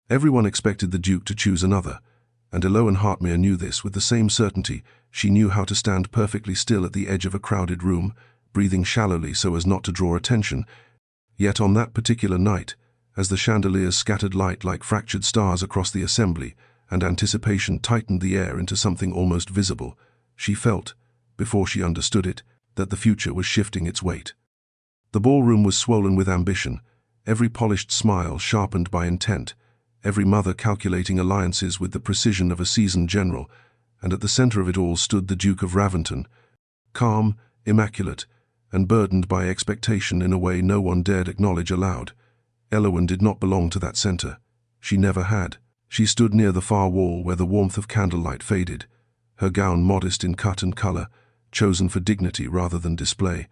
Everyone expected the Duke to choose another, and Elowen Hartmere knew this with the same certainty. She knew how to stand perfectly still at the edge of a crowded room, breathing shallowly so as not to draw attention. Yet on that particular night, as the chandeliers scattered light like fractured stars across the assembly, and anticipation tightened the air into something almost visible, she felt, before she understood it, that the future was shifting its weight. The ballroom was swollen with ambition, every polished smile sharpened by intent, every mother calculating alliances with the precision of a seasoned general, and at the center of it all stood the Duke of Raventon, calm, immaculate, and burdened by expectation in a way no one dared acknowledge aloud. Elowen did not belong to that center. She never had. She stood near the far wall where the warmth of candlelight faded, her gown modest in cut and color, chosen for dignity rather than display.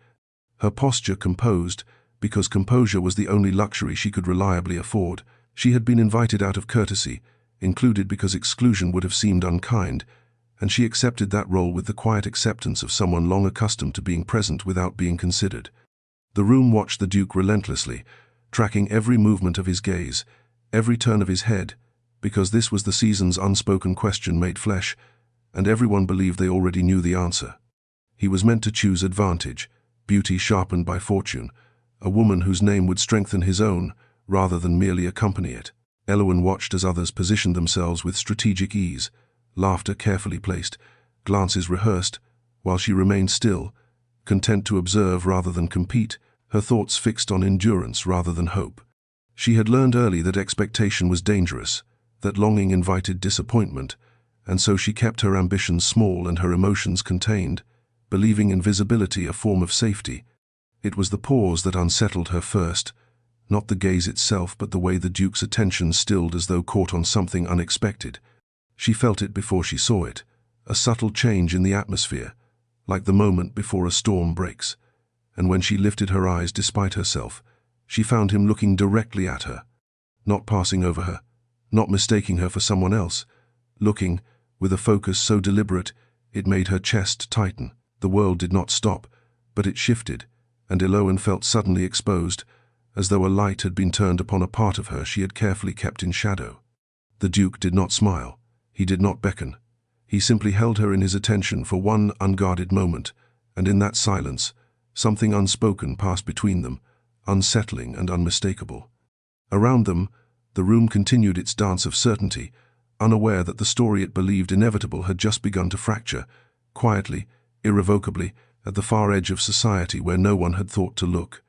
Her posture composed, because composure was the only luxury she could reliably afford. She had been invited out of courtesy, included because exclusion would have seemed unkind, and she accepted that role with the quiet acceptance of someone long accustomed to being present without being considered. The room watched the Duke relentlessly, tracking every movement of his gaze, every turn of his head, because this was the season's unspoken question made flesh, and everyone believed they already knew the answer. He was meant to choose advantage, beauty sharpened by fortune, a woman whose name would strengthen his own, rather than merely accompany it. Elowen watched as others positioned themselves with strategic ease, laughter carefully placed, glances rehearsed, while she remained still, content to observe rather than compete, her thoughts fixed on endurance rather than hope. She had learned early that expectation was dangerous, that longing invited disappointment, and so she kept her ambitions small and her emotions contained, believing invisibility a form of safety. It was the pause that unsettled her first, not the gaze itself but the way the Duke's attention stilled as though caught on something unexpected. She felt it before she saw it, a subtle change in the atmosphere, like the moment before a storm breaks. And when she lifted her eyes despite herself, she found him looking directly at her, not passing over her, not mistaking her for someone else, looking, with a focus so deliberate, it made her chest tighten. The world did not stop, but it shifted, and Elowen felt suddenly exposed, as though a light had been turned upon a part of her she had carefully kept in shadow. The Duke did not smile. He did not beckon. He simply held her in his attention for one unguarded moment, and in that silence, something unspoken passed between them, unsettling and unmistakable. Around them, the room continued its dance of certainty, unaware that the story it believed inevitable had just begun to fracture, quietly, irrevocably, at the far edge of society where no one had thought to look.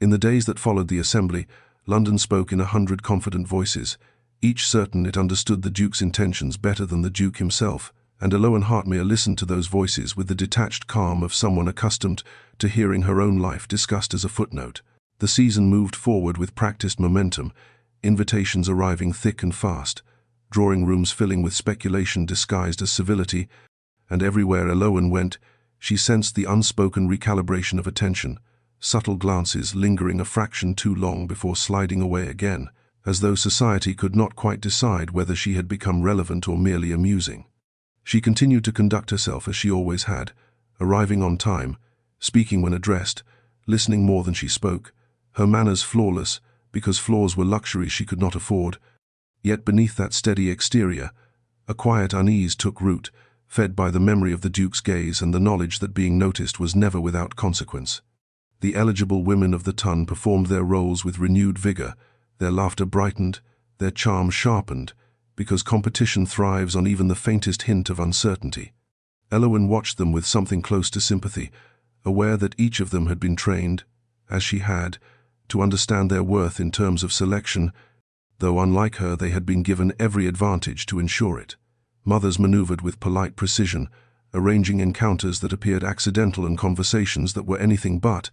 In the days that followed the assembly, London spoke in 100 confident voices, each certain it understood the Duke's intentions better than the Duke himself, and Elowen Hartmere listened to those voices with the detached calm of someone accustomed to hearing her own life discussed as a footnote. The season moved forward with practiced momentum, invitations arriving thick and fast, drawing rooms filling with speculation disguised as civility, and everywhere Elowen went, she sensed the unspoken recalibration of attention, subtle glances lingering a fraction too long before sliding away again, as though society could not quite decide whether she had become relevant or merely amusing. She continued to conduct herself as she always had, arriving on time, speaking when addressed, listening more than she spoke, her manners flawless, because flaws were luxuries she could not afford. Yet beneath that steady exterior, a quiet unease took root, fed by the memory of the Duke's gaze and the knowledge that being noticed was never without consequence. The eligible women of the ton performed their roles with renewed vigor, their laughter brightened, their charm sharpened, because competition thrives on even the faintest hint of uncertainty. Elowen watched them with something close to sympathy, aware that each of them had been trained, as she had, to understand their worth in terms of selection, though unlike her they had been given every advantage to ensure it. Mothers maneuvered with polite precision, arranging encounters that appeared accidental and conversations that were anything but,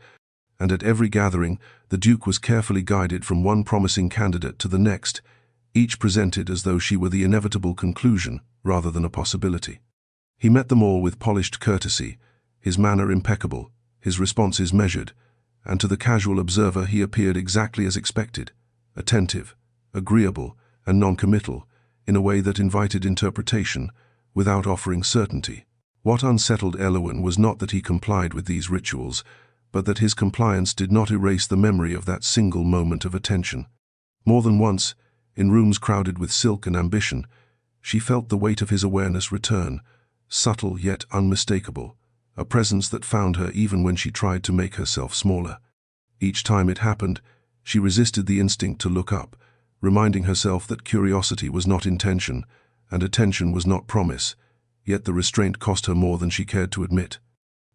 and at every gathering, the Duke was carefully guided from one promising candidate to the next, each presented as though she were the inevitable conclusion rather than a possibility. He met them all with polished courtesy, his manner impeccable, his responses measured, and to the casual observer he appeared exactly as expected, attentive, agreeable, and non-committal, in a way that invited interpretation, without offering certainty. What unsettled Elowen was not that he complied with these rituals, but that his compliance did not erase the memory of that single moment of attention. More than once, In rooms crowded with silk and ambition, she felt the weight of his awareness return, subtle yet unmistakable, a presence that found her even when she tried to make herself smaller. Each time it happened, she resisted the instinct to look up, reminding herself that curiosity was not intention, and attention was not promise, yet the restraint cost her more than she cared to admit.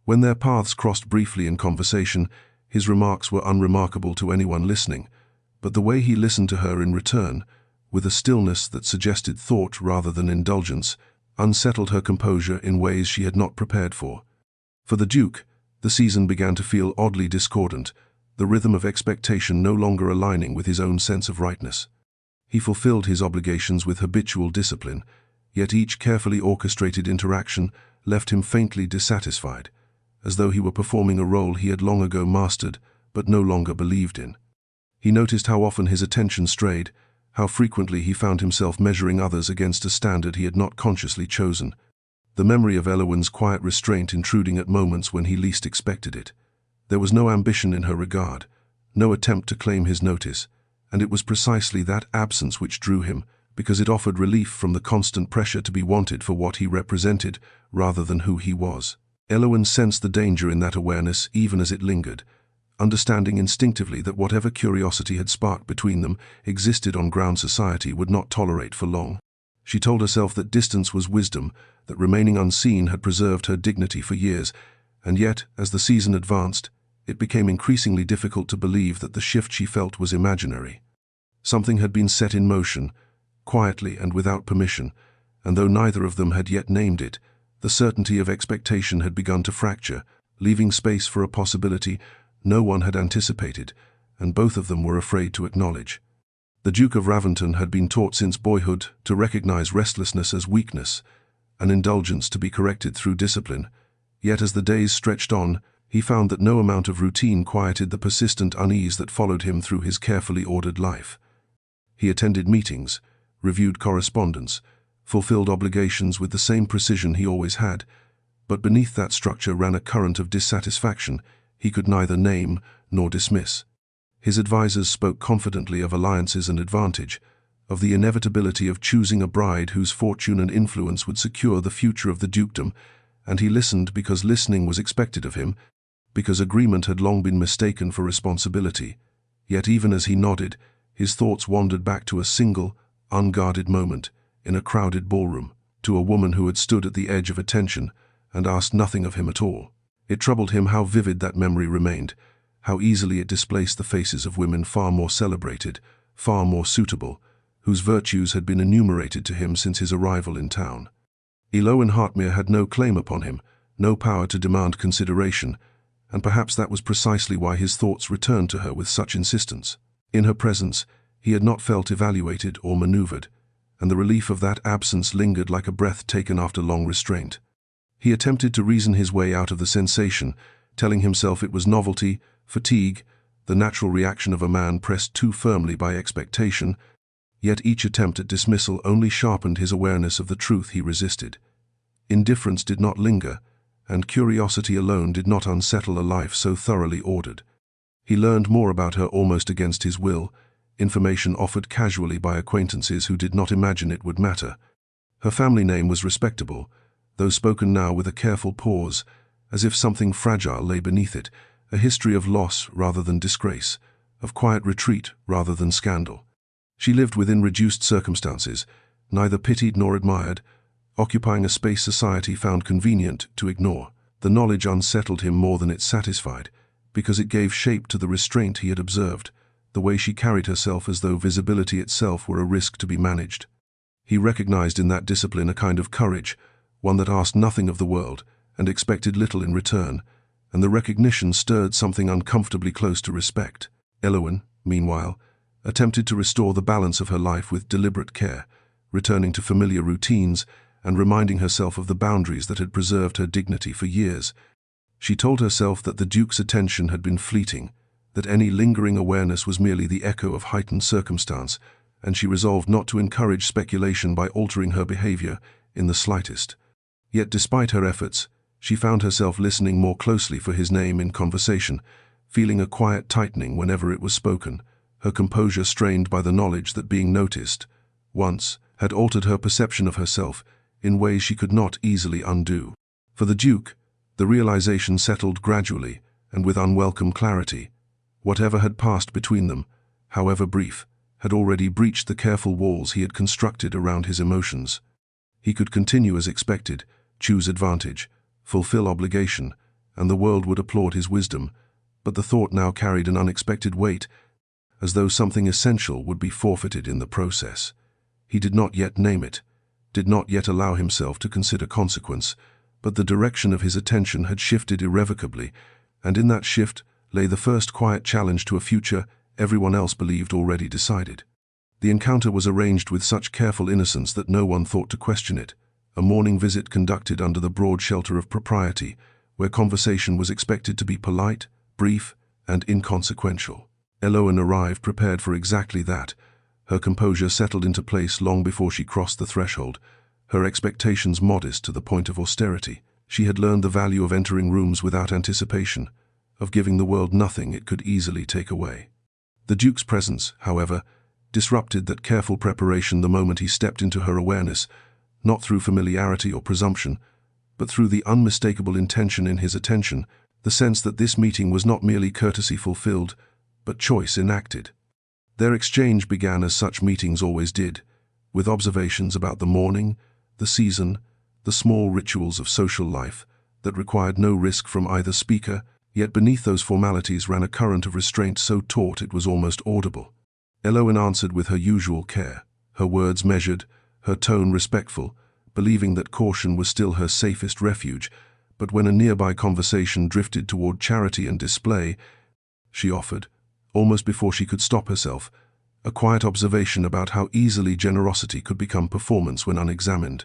When their paths crossed briefly in conversation, his remarks were unremarkable to anyone listening, but the way he listened to her in return, with a stillness that suggested thought rather than indulgence, unsettled her composure in ways she had not prepared for. For the Duke, the season began to feel oddly discordant, the rhythm of expectation no longer aligning with his own sense of rightness. He fulfilled his obligations with habitual discipline, yet each carefully orchestrated interaction left him faintly dissatisfied, as though he were performing a role he had long ago mastered but no longer believed in. He noticed how often his attention strayed, how frequently he found himself measuring others against a standard he had not consciously chosen, the memory of Elowen's quiet restraint intruding at moments when he least expected it. There was no ambition in her regard, no attempt to claim his notice, and it was precisely that absence which drew him, because it offered relief from the constant pressure to be wanted for what he represented rather than who he was. Elowen sensed the danger in that awareness even as it lingered, understanding instinctively that whatever curiosity had sparked between them existed on ground society would not tolerate for long. She told herself that distance was wisdom, that remaining unseen had preserved her dignity for years, and yet, as the season advanced, it became increasingly difficult to believe that the shift she felt was imaginary. Something had been set in motion, quietly and without permission, and though neither of them had yet named it, the certainty of expectation had begun to fracture, leaving space for a possibility no one had anticipated, and both of them were afraid to acknowledge. The Duke of Raventon had been taught since boyhood to recognize restlessness as weakness, an indulgence to be corrected through discipline, yet as the days stretched on, he found that no amount of routine quieted the persistent unease that followed him through his carefully ordered life. He attended meetings, reviewed correspondence, fulfilled obligations with the same precision he always had, but beneath that structure ran a current of dissatisfaction he could neither name nor dismiss. His advisers spoke confidently of alliances and advantage, of the inevitability of choosing a bride whose fortune and influence would secure the future of the dukedom, and he listened because listening was expected of him, because agreement had long been mistaken for responsibility. Yet even as he nodded, his thoughts wandered back to a single, unguarded moment in a crowded ballroom, to a woman who had stood at the edge of attention and asked nothing of him at all. It troubled him how vivid that memory remained, how easily it displaced the faces of women far more celebrated, far more suitable, whose virtues had been enumerated to him since his arrival in town. Elowen Hartmere had no claim upon him, no power to demand consideration, and perhaps that was precisely why his thoughts returned to her with such insistence. In her presence, he had not felt evaluated or maneuvered, and the relief of that absence lingered like a breath taken after long restraint. He attempted to reason his way out of the sensation, telling himself it was novelty, fatigue, the natural reaction of a man pressed too firmly by expectation, yet each attempt at dismissal only sharpened his awareness of the truth he resisted. Indifference did not linger, and curiosity alone did not unsettle a life so thoroughly ordered. He learned more about her almost against his will, information offered casually by acquaintances who did not imagine it would matter. Her family name was respectable, though spoken now with a careful pause, as if something fragile lay beneath it, a history of loss rather than disgrace, of quiet retreat rather than scandal. She lived within reduced circumstances, neither pitied nor admired, occupying a space society found convenient to ignore. The knowledge unsettled him more than it satisfied, because it gave shape to the restraint he had observed, the way she carried herself as though visibility itself were a risk to be managed. He recognized in that discipline a kind of courage, one that asked nothing of the world and expected little in return, and the recognition stirred something uncomfortably close to respect. Elowen, meanwhile, attempted to restore the balance of her life with deliberate care, returning to familiar routines and reminding herself of the boundaries that had preserved her dignity for years. She told herself that the Duke's attention had been fleeting, that any lingering awareness was merely the echo of heightened circumstance, and she resolved not to encourage speculation by altering her behavior in the slightest. Yet despite her efforts, she found herself listening more closely for his name in conversation, feeling a quiet tightening whenever it was spoken, her composure strained by the knowledge that being noticed, once, had altered her perception of herself in ways she could not easily undo. For the Duke, the realization settled gradually and with unwelcome clarity. Whatever had passed between them, however brief, had already breached the careful walls he had constructed around his emotions. He could continue as expected, choose advantage, fulfill obligation, and the world would applaud his wisdom, but the thought now carried an unexpected weight, as though something essential would be forfeited in the process. He did not yet name it, did not yet allow himself to consider consequence, but the direction of his attention had shifted irrevocably, and in that shift lay the first quiet challenge to a future everyone else believed already decided. The encounter was arranged with such careful innocence that no one thought to question it, a morning visit conducted under the broad shelter of propriety, where conversation was expected to be polite, brief, and inconsequential. Elowen arrived prepared for exactly that. Her composure settled into place long before she crossed the threshold, her expectations modest to the point of austerity. She had learned the value of entering rooms without anticipation, of giving the world nothing it could easily take away. The Duke's presence, however, disrupted that careful preparation the moment he stepped into her awareness, not through familiarity or presumption, but through the unmistakable intention in his attention, the sense that this meeting was not merely courtesy fulfilled, but choice enacted. Their exchange began as such meetings always did, with observations about the morning, the season, the small rituals of social life that required no risk from either speaker, yet beneath those formalities ran a current of restraint so taut it was almost audible. Elowen answered with her usual care, her words measured, her tone respectful, believing that caution was still her safest refuge, but when a nearby conversation drifted toward charity and display, she offered, almost before she could stop herself, a quiet observation about how easily generosity could become performance when unexamined.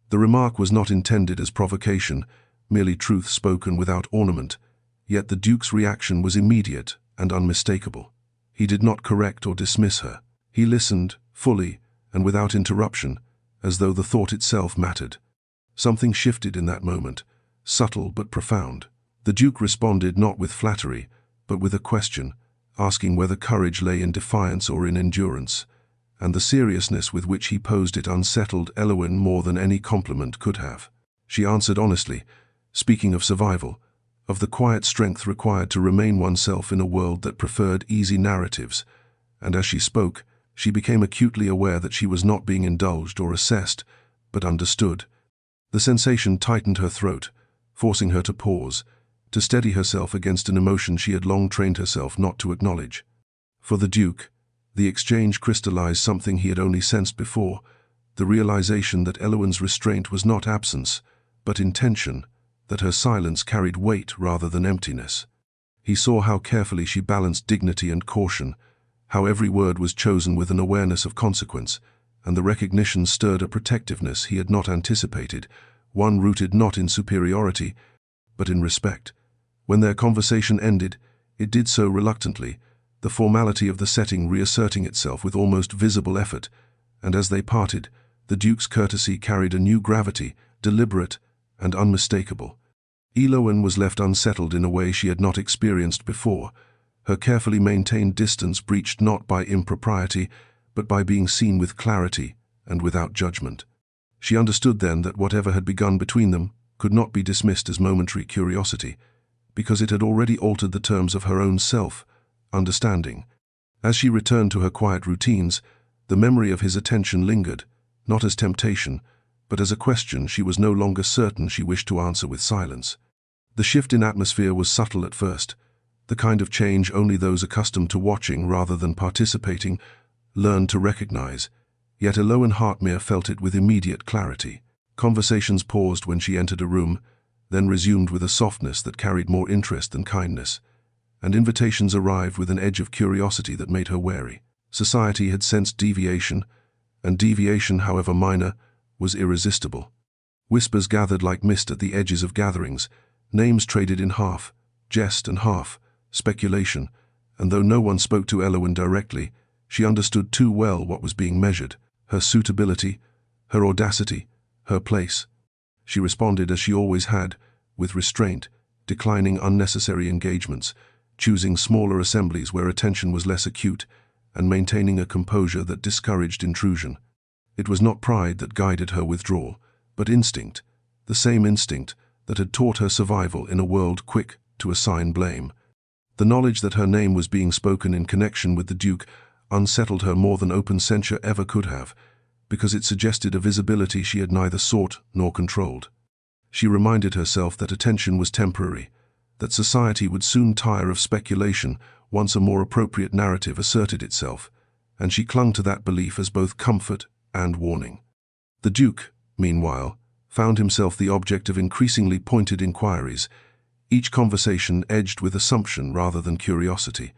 The remark was not intended as provocation, merely truth spoken without ornament, yet the Duke's reaction was immediate and unmistakable. He did not correct or dismiss her. He listened, fully and without interruption, as though the thought itself mattered. Something shifted in that moment, subtle but profound. The Duke responded not with flattery, but with a question, asking whether courage lay in defiance or in endurance, and the seriousness with which he posed it unsettled Elowen more than any compliment could have. She answered honestly, speaking of survival, of the quiet strength required to remain oneself in a world that preferred easy narratives, and as she spoke, she became acutely aware that she was not being indulged or assessed, but understood. The sensation tightened her throat, forcing her to pause, to steady herself against an emotion she had long trained herself not to acknowledge. For the Duke, the exchange crystallized something he had only sensed before, the realization that Elowen's restraint was not absence, but intention, that her silence carried weight rather than emptiness. He saw how carefully she balanced dignity and caution, how every word was chosen with an awareness of consequence, and the recognition stirred a protectiveness he had not anticipated, one rooted not in superiority, but in respect. When their conversation ended, it did so reluctantly, the formality of the setting reasserting itself with almost visible effort, and as they parted, the Duke's courtesy carried a new gravity, deliberate and unmistakable. Elowen was left unsettled in a way she had not experienced before, her carefully maintained distance breached not by impropriety, but by being seen with clarity and without judgment. She understood then that whatever had begun between them could not be dismissed as momentary curiosity, because it had already altered the terms of her own self-understanding. As she returned to her quiet routines, the memory of his attention lingered, not as temptation, but as a question she was no longer certain she wished to answer with silence. The shift in atmosphere was subtle at first, the kind of change only those accustomed to watching rather than participating learned to recognize, yet Elowen Hartmere felt it with immediate clarity. Conversations paused when she entered a room, then resumed with a softness that carried more interest than kindness, and invitations arrived with an edge of curiosity that made her wary. Society had sensed deviation, and deviation, however minor, was irresistible. Whispers gathered like mist at the edges of gatherings, names traded in half, jest and half, speculation, and though no one spoke to Elowen directly, she understood too well what was being measured, her suitability, her audacity, her place. She responded as she always had, with restraint, declining unnecessary engagements, choosing smaller assemblies where attention was less acute, and maintaining a composure that discouraged intrusion. It was not pride that guided her withdrawal, but instinct, the same instinct that had taught her survival in a world quick to assign blame. The knowledge that her name was being spoken in connection with the Duke unsettled her more than open censure ever could have, because it suggested a visibility she had neither sought nor controlled. She reminded herself that attention was temporary, that society would soon tire of speculation once a more appropriate narrative asserted itself, and she clung to that belief as both comfort and warning. The Duke, meanwhile, found himself the object of increasingly pointed inquiries, each conversation edged with assumption rather than curiosity.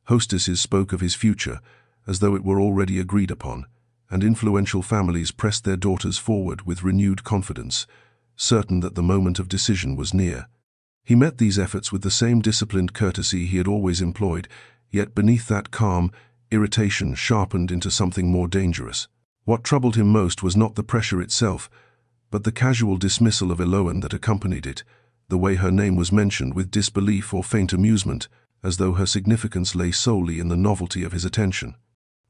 Hostesses spoke of his future as though it were already agreed upon, and influential families pressed their daughters forward with renewed confidence, certain that the moment of decision was near. He met these efforts with the same disciplined courtesy he had always employed, yet beneath that calm, irritation sharpened into something more dangerous. What troubled him most was not the pressure itself, but the casual dismissal of Elowen that accompanied it, the way her name was mentioned with disbelief or faint amusement, as though her significance lay solely in the novelty of his attention.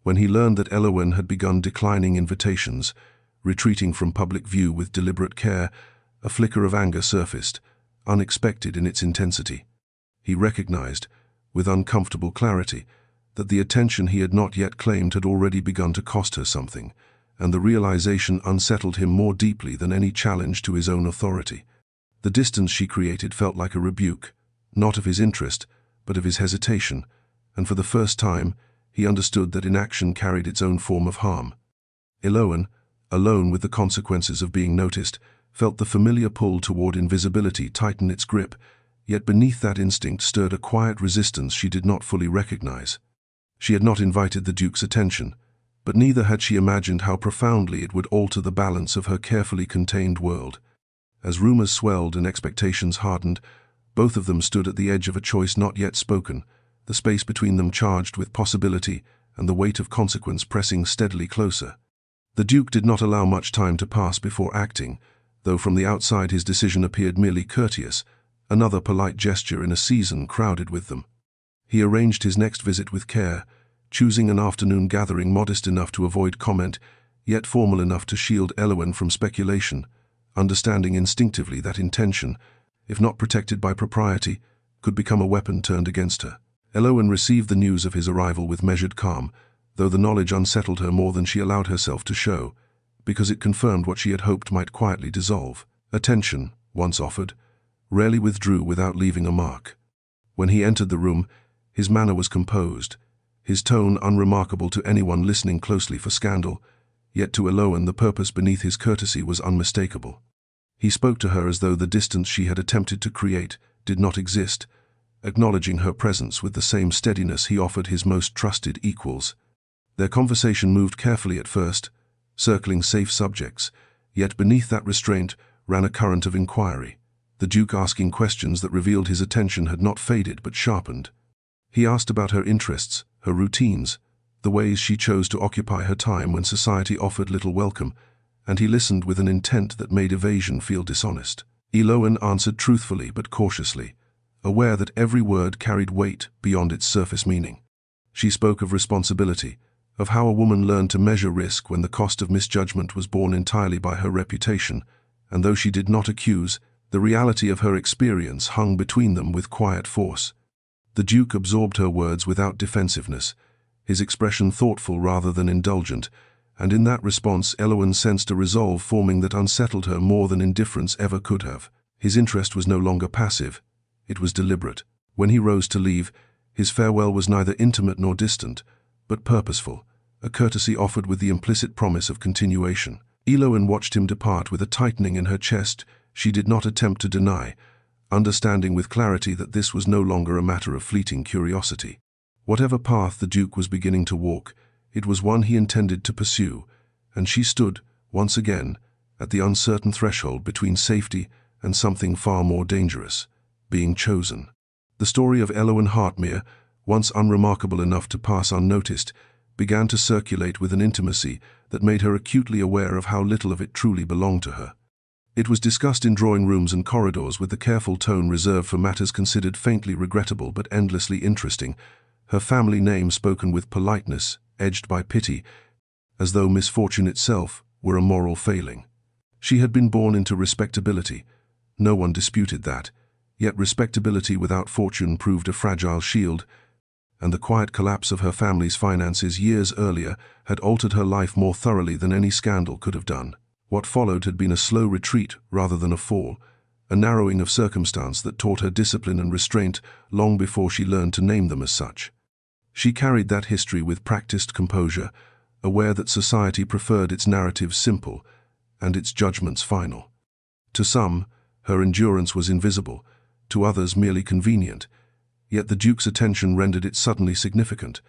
When he learned that Elowen had begun declining invitations, retreating from public view with deliberate care, a flicker of anger surfaced, unexpected in its intensity. He recognized, with uncomfortable clarity, that the attention he had not yet claimed had already begun to cost her something, and the realization unsettled him more deeply than any challenge to his own authority. The distance she created felt like a rebuke, not of his interest, but of his hesitation, and for the first time, he understood that inaction carried its own form of harm. Elowen, alone with the consequences of being noticed, felt the familiar pull toward invisibility tighten its grip, yet beneath that instinct stirred a quiet resistance she did not fully recognize. She had not invited the Duke's attention, but neither had she imagined how profoundly it would alter the balance of her carefully contained world. As rumors swelled and expectations hardened, both of them stood at the edge of a choice not yet spoken, the space between them charged with possibility and the weight of consequence pressing steadily closer. The Duke did not allow much time to pass before acting, though from the outside his decision appeared merely courteous, another polite gesture in a season crowded with them. He arranged his next visit with care, choosing an afternoon gathering modest enough to avoid comment, yet formal enough to shield Elowen from speculation, understanding instinctively that intention, if not protected by propriety, could become a weapon turned against her. Elowen received the news of his arrival with measured calm, though the knowledge unsettled her more than she allowed herself to show, because it confirmed what she had hoped might quietly dissolve. Attention, once offered, rarely withdrew without leaving a mark. When he entered the room, his manner was composed, his tone unremarkable to anyone listening closely for scandal, yet to Elowen the purpose beneath his courtesy was unmistakable. He spoke to her as though the distance she had attempted to create did not exist, acknowledging her presence with the same steadiness he offered his most trusted equals. Their conversation moved carefully at first, circling safe subjects, yet beneath that restraint ran a current of inquiry, the Duke asking questions that revealed his attention had not faded but sharpened. He asked about her interests, her routines, the ways she chose to occupy her time when society offered little welcome, and he listened with an intent that made evasion feel dishonest. Elowen answered truthfully but cautiously, aware that every word carried weight beyond its surface meaning. She spoke of responsibility, of how a woman learned to measure risk when the cost of misjudgment was borne entirely by her reputation, and though she did not accuse, the reality of her experience hung between them with quiet force. The Duke absorbed her words without defensiveness, his expression thoughtful rather than indulgent, and in that response Elowen sensed a resolve forming that unsettled her more than indifference ever could have. His interest was no longer passive, it was deliberate. When he rose to leave, his farewell was neither intimate nor distant, but purposeful, a courtesy offered with the implicit promise of continuation. Elowen watched him depart with a tightening in her chest she did not attempt to deny, understanding with clarity that this was no longer a matter of fleeting curiosity. Whatever path the Duke was beginning to walk, it was one he intended to pursue, and she stood, once again, at the uncertain threshold between safety and something far more dangerous, being chosen. The story of Elowen Hartmere, once unremarkable enough to pass unnoticed, began to circulate with an intimacy that made her acutely aware of how little of it truly belonged to her. It was discussed in drawing rooms and corridors with the careful tone reserved for matters considered faintly regrettable but endlessly interesting, her family name spoken with politeness, edged by pity, as though misfortune itself were a moral failing. She had been born into respectability. No one disputed that. Yet respectability without fortune proved a fragile shield, and the quiet collapse of her family's finances years earlier had altered her life more thoroughly than any scandal could have done. What followed had been a slow retreat rather than a fall, a narrowing of circumstance that taught her discipline and restraint long before she learned to name them as such. She carried that history with practiced composure, aware that society preferred its narratives simple and its judgments final. To some, her endurance was invisible, to others merely convenient, yet the Duke's attention rendered it suddenly significant,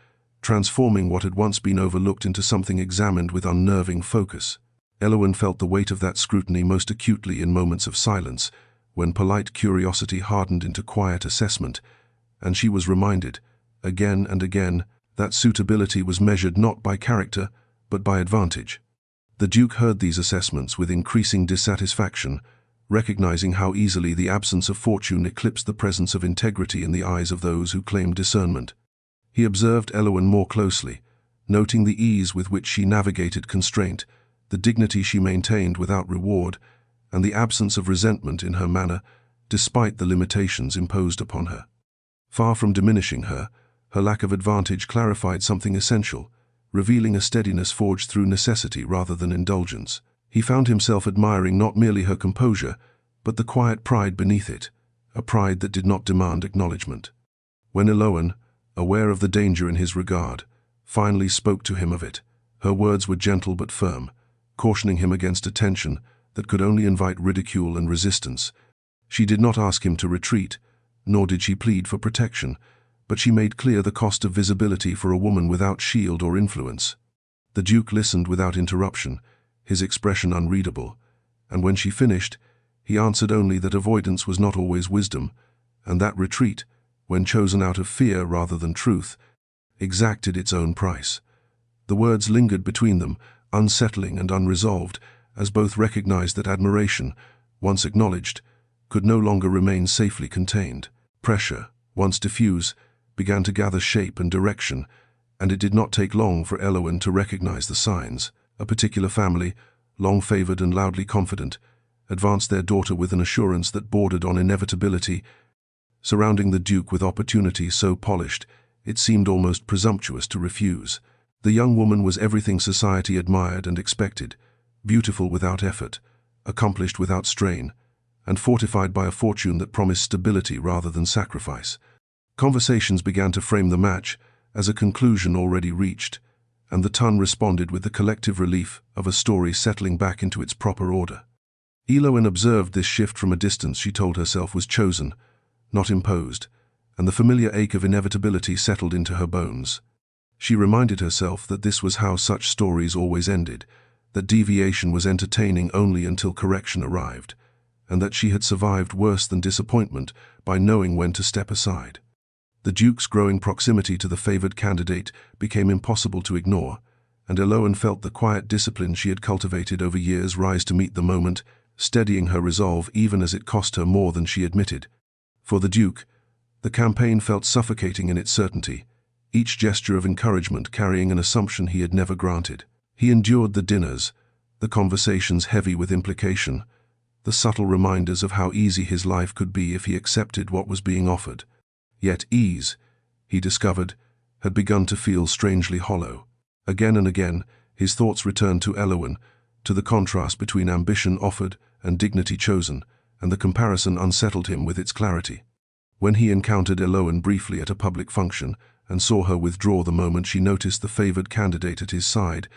transforming what had once been overlooked into something examined with unnerving focus. Elowen felt the weight of that scrutiny most acutely in moments of silence, when polite curiosity hardened into quiet assessment, and she was reminded, again and again, that suitability was measured not by character, but by advantage. The Duke heard these assessments with increasing dissatisfaction, recognizing how easily the absence of fortune eclipsed the presence of integrity in the eyes of those who claimed discernment. He observed Elowen more closely, noting the ease with which she navigated constraint, the dignity she maintained without reward, and the absence of resentment in her manner, despite the limitations imposed upon her. Far from diminishing her, her lack of advantage clarified something essential, revealing a steadiness forged through necessity rather than indulgence. He found himself admiring not merely her composure, but the quiet pride beneath it, a pride that did not demand acknowledgement. When Elowen, aware of the danger in his regard, finally spoke to him of it, her words were gentle but firm, cautioning him against a tension that could only invite ridicule and resistance. She did not ask him to retreat, nor did she plead for protection, but she made clear the cost of visibility for a woman without shield or influence. The Duke listened without interruption, his expression unreadable, and when she finished, he answered only that avoidance was not always wisdom, and that retreat, when chosen out of fear rather than truth, exacted its own price. The words lingered between them, unsettling and unresolved, as both recognized that admiration, once acknowledged, could no longer remain safely contained. Pressure, once diffuse, began to gather shape and direction, and it did not take long for Elowen to recognize the signs. A particular family, long favored and loudly confident, advanced their daughter with an assurance that bordered on inevitability, surrounding the Duke with opportunity so polished it seemed almost presumptuous to refuse. The young woman was everything society admired and expected, beautiful without effort, accomplished without strain, and fortified by a fortune that promised stability rather than sacrifice. Conversations began to frame the match as a conclusion already reached, and the ton responded with the collective relief of a story settling back into its proper order. Elowen observed this shift from a distance she told herself was chosen, not imposed, and the familiar ache of inevitability settled into her bones. She reminded herself that this was how such stories always ended, that deviation was entertaining only until correction arrived, and that she had survived worse than disappointment by knowing when to step aside. The Duke's growing proximity to the favored candidate became impossible to ignore, and Elowen felt the quiet discipline she had cultivated over years rise to meet the moment, steadying her resolve even as it cost her more than she admitted. For the Duke, the campaign felt suffocating in its certainty, each gesture of encouragement carrying an assumption he had never granted. He endured the dinners, the conversations heavy with implication, the subtle reminders of how easy his life could be if he accepted what was being offered. Yet ease, he discovered, had begun to feel strangely hollow. Again and again, his thoughts returned to Elowen, to the contrast between ambition offered and dignity chosen, and the comparison unsettled him with its clarity. When he encountered Elowen briefly at a public function and saw her withdraw the moment she noticed the favored candidate at his side,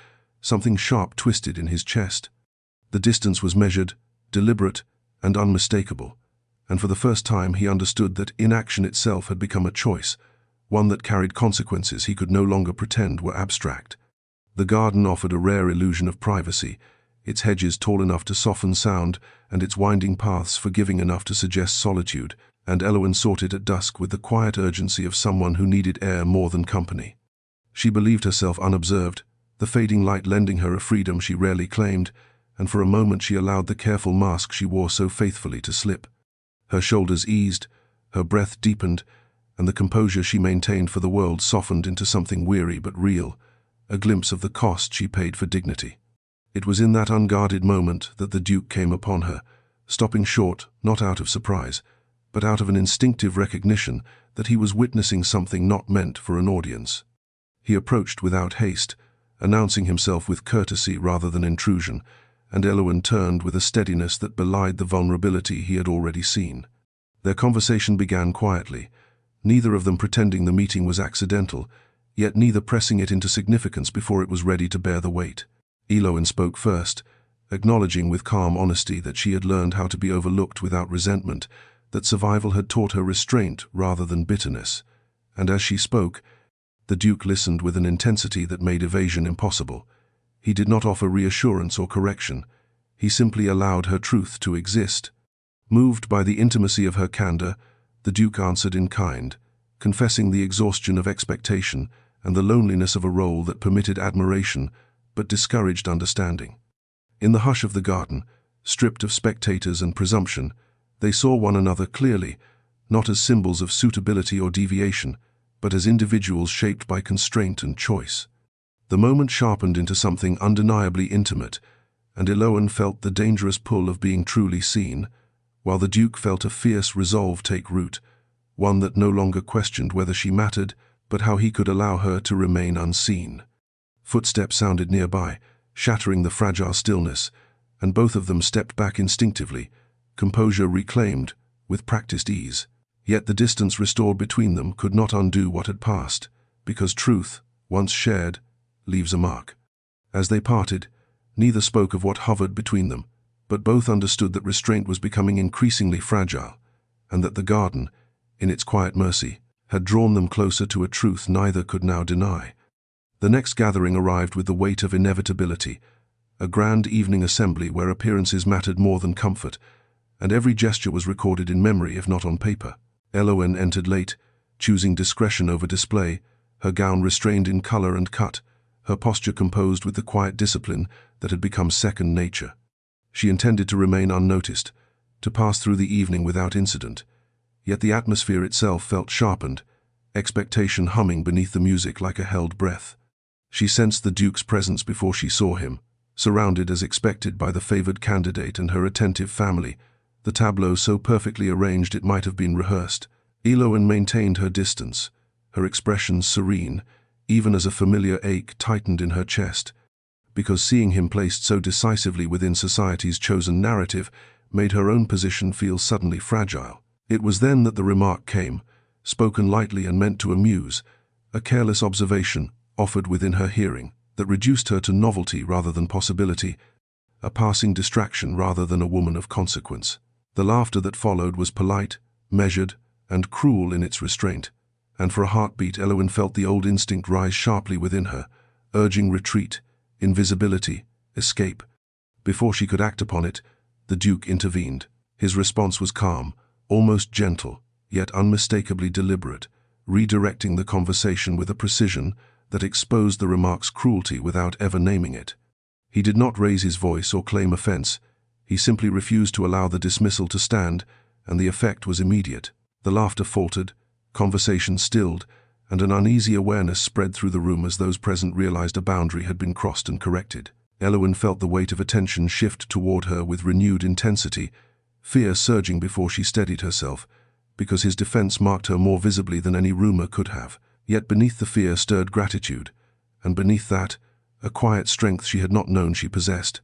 something sharp twisted in his chest. The distance was measured, deliberate, and unmistakable, and for the first time he understood that inaction itself had become a choice, one that carried consequences he could no longer pretend were abstract. The garden offered a rare illusion of privacy, its hedges tall enough to soften sound and its winding paths forgiving enough to suggest solitude, and Elowen sought it at dusk with the quiet urgency of someone who needed air more than company. She believed herself unobserved, the fading light lending her a freedom she rarely claimed, and for a moment she allowed the careful mask she wore so faithfully to slip. Her shoulders eased, her breath deepened, and the composure she maintained for the world softened into something weary but real, a glimpse of the cost she paid for dignity. It was in that unguarded moment that the Duke came upon her, stopping short, not out of surprise, but out of an instinctive recognition that he was witnessing something not meant for an audience. He approached without haste, announcing himself with courtesy rather than intrusion, and Elowen turned with a steadiness that belied the vulnerability he had already seen. Their conversation began quietly, neither of them pretending the meeting was accidental, yet neither pressing it into significance before it was ready to bear the weight. Elowen spoke first, acknowledging with calm honesty that she had learned how to be overlooked without resentment, that survival had taught her restraint rather than bitterness. And as she spoke, the Duke listened with an intensity that made evasion impossible. He did not offer reassurance or correction. He simply allowed her truth to exist. Moved by the intimacy of her candor, the Duke answered in kind, confessing the exhaustion of expectation and the loneliness of a role that permitted admiration but discouraged understanding. In the hush of the garden, stripped of spectators and presumption, they saw one another clearly, not as symbols of suitability or deviation, but as individuals shaped by constraint and choice. The moment sharpened into something undeniably intimate, and Elowen felt the dangerous pull of being truly seen, while the Duke felt a fierce resolve take root, one that no longer questioned whether she mattered, but how he could allow her to remain unseen. Footsteps sounded nearby, shattering the fragile stillness, and both of them stepped back instinctively, composure reclaimed, with practiced ease. Yet the distance restored between them could not undo what had passed, because truth, once shared, leaves a mark. As they parted, neither spoke of what hovered between them, but both understood that restraint was becoming increasingly fragile, and that the garden, in its quiet mercy, had drawn them closer to a truth neither could now deny. The next gathering arrived with the weight of inevitability, a grand evening assembly where appearances mattered more than comfort, and every gesture was recorded in memory if not on paper. Elowen entered late, choosing discretion over display, her gown restrained in color and cut, her posture composed with the quiet discipline that had become second nature. She intended to remain unnoticed, to pass through the evening without incident, yet the atmosphere itself felt sharpened, expectation humming beneath the music like a held breath. She sensed the Duke's presence before she saw him, surrounded as expected by the favored candidate and her attentive family, the tableau so perfectly arranged it might have been rehearsed. Elowen maintained her distance, her expression serene, even as a familiar ache tightened in her chest, because seeing him placed so decisively within society's chosen narrative made her own position feel suddenly fragile. It was then that the remark came, spoken lightly and meant to amuse, a careless observation offered within her hearing that reduced her to novelty rather than possibility, a passing distraction rather than a woman of consequence. The laughter that followed was polite, measured, and cruel in its restraint, and for a heartbeat Elowen felt the old instinct rise sharply within her, urging retreat, invisibility, escape. Before she could act upon it, the Duke intervened. His response was calm, almost gentle, yet unmistakably deliberate, redirecting the conversation with a precision that exposed the remark's cruelty without ever naming it. He did not raise his voice or claim offense. He simply refused to allow the dismissal to stand, and the effect was immediate. The laughter faltered, conversation stilled, and an uneasy awareness spread through the room as those present realized a boundary had been crossed and corrected. Elowen felt the weight of attention shift toward her with renewed intensity, fear surging before she steadied herself, because his defense marked her more visibly than any rumor could have. Yet beneath the fear stirred gratitude, and beneath that, a quiet strength she had not known she possessed.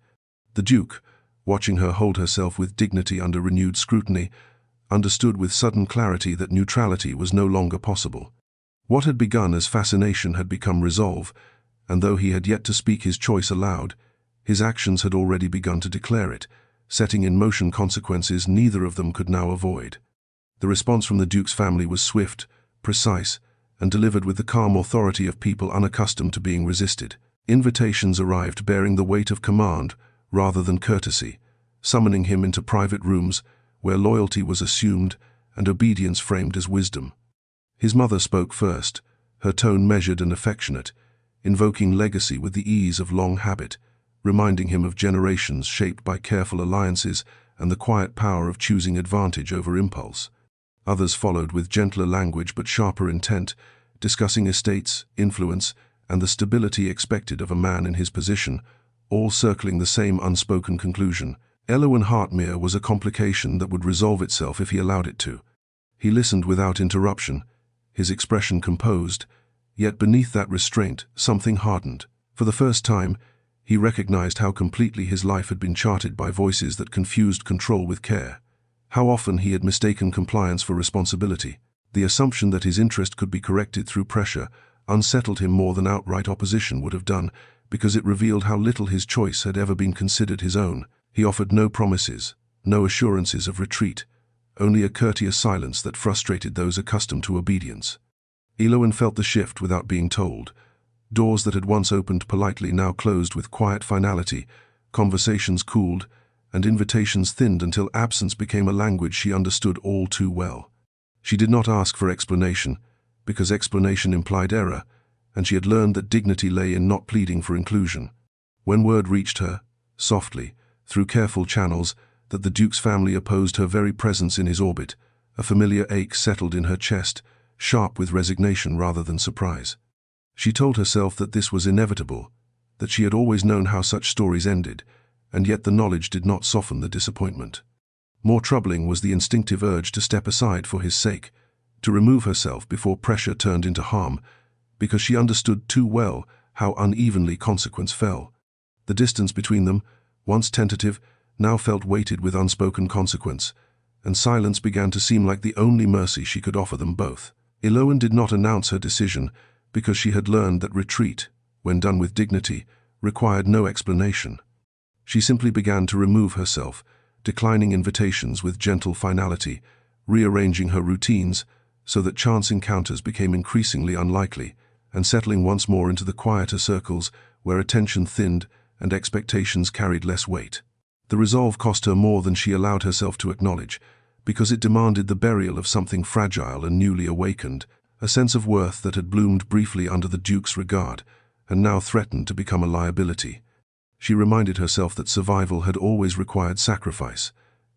The Duke, watching her hold herself with dignity under renewed scrutiny, understood with sudden clarity that neutrality was no longer possible. What had begun as fascination had become resolve, and though he had yet to speak his choice aloud, his actions had already begun to declare it, setting in motion consequences neither of them could now avoid. The response from the Duke's family was swift, precise, and delivered with the calm authority of people unaccustomed to being resisted. Invitations arrived bearing the weight of command rather than courtesy, summoning him into private rooms where loyalty was assumed and obedience framed as wisdom. His mother spoke first, her tone measured and affectionate, invoking legacy with the ease of long habit, reminding him of generations shaped by careful alliances and the quiet power of choosing advantage over impulse. Others followed with gentler language but sharper intent, discussing estates, influence, and the stability expected of a man in his position, all circling the same unspoken conclusion. Elowen Hartmere was a complication that would resolve itself if he allowed it to. He listened without interruption, his expression composed, yet beneath that restraint something hardened. For the first time, he recognized how completely his life had been charted by voices that confused control with care. How often he had mistaken compliance for responsibility. The assumption that his interest could be corrected through pressure unsettled him more than outright opposition would have done, because it revealed how little his choice had ever been considered his own. He offered no promises, no assurances of retreat, only a courteous silence that frustrated those accustomed to obedience. Elowen felt the shift without being told. Doors that had once opened politely now closed with quiet finality, conversations cooled, and invitations thinned until absence became a language she understood all too well. She did not ask for explanation, because explanation implied error, and she had learned that dignity lay in not pleading for inclusion. When word reached her, softly, through careful channels, that the Duke's family opposed her very presence in his orbit, a familiar ache settled in her chest, sharp with resignation rather than surprise. She told herself that this was inevitable, that she had always known how such stories ended, and yet the knowledge did not soften the disappointment. More troubling was the instinctive urge to step aside for his sake, to remove herself before pressure turned into harm, because she understood too well how unevenly consequence fell. The distance between them, once tentative, now felt weighted with unspoken consequence, and silence began to seem like the only mercy she could offer them both. Elowen did not announce her decision, because she had learned that retreat, when done with dignity, required no explanation. She simply began to remove herself, declining invitations with gentle finality, rearranging her routines so that chance encounters became increasingly unlikely, and settling once more into the quieter circles where attention thinned and expectations carried less weight. The resolve cost her more than she allowed herself to acknowledge, because it demanded the burial of something fragile and newly awakened, a sense of worth that had bloomed briefly under the Duke's regard, and now threatened to become a liability. She reminded herself that survival had always required sacrifice,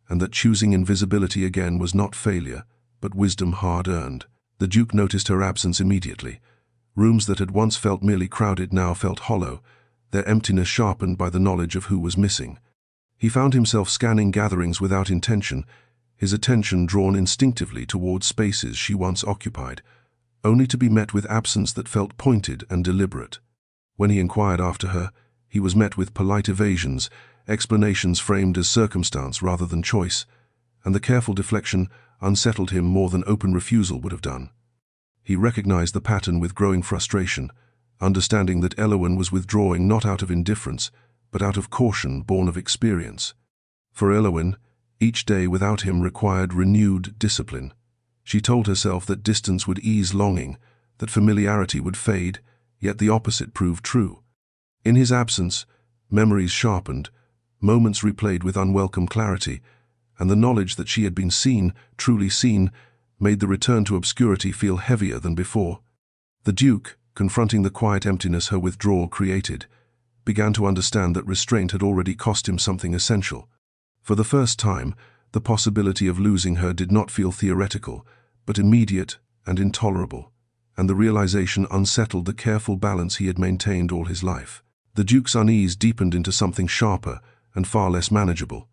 and that choosing invisibility again was not failure, but wisdom hard-earned. The Duke noticed her absence immediately. Rooms that had once felt merely crowded now felt hollow, their emptiness sharpened by the knowledge of who was missing. He found himself scanning gatherings without intention, his attention drawn instinctively toward spaces she once occupied, only to be met with absence that felt pointed and deliberate. When he inquired after her, he was met with polite evasions, explanations framed as circumstance rather than choice, and the careful deflection unsettled him more than open refusal would have done. He recognized the pattern with growing frustration, understanding that Elowen was withdrawing not out of indifference, but out of caution born of experience. For Elowen, each day without him required renewed discipline. She told herself that distance would ease longing, that familiarity would fade, yet the opposite proved true. In his absence, memories sharpened, moments replayed with unwelcome clarity, and the knowledge that she had been seen, truly seen, made the return to obscurity feel heavier than before. The Duke, confronting the quiet emptiness her withdrawal created, began to understand that restraint had already cost him something essential. For the first time, the possibility of losing her did not feel theoretical, but immediate and intolerable, and the realization unsettled the careful balance he had maintained all his life. The Duke's unease deepened into something sharper and far less manageable,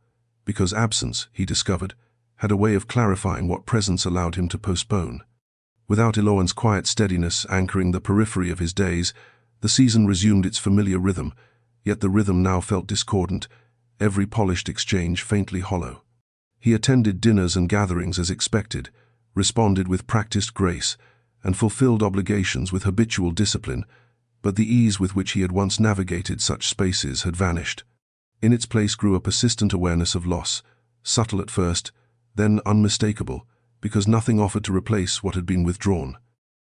because absence, he discovered, had a way of clarifying what presence allowed him to postpone. Without Elowen's quiet steadiness anchoring the periphery of his days, the season resumed its familiar rhythm, yet the rhythm now felt discordant, every polished exchange faintly hollow. He attended dinners and gatherings as expected, responded with practiced grace, and fulfilled obligations with habitual discipline, but the ease with which he had once navigated such spaces had vanished. In its place grew a persistent awareness of loss, subtle at first, then unmistakable, because nothing offered to replace what had been withdrawn.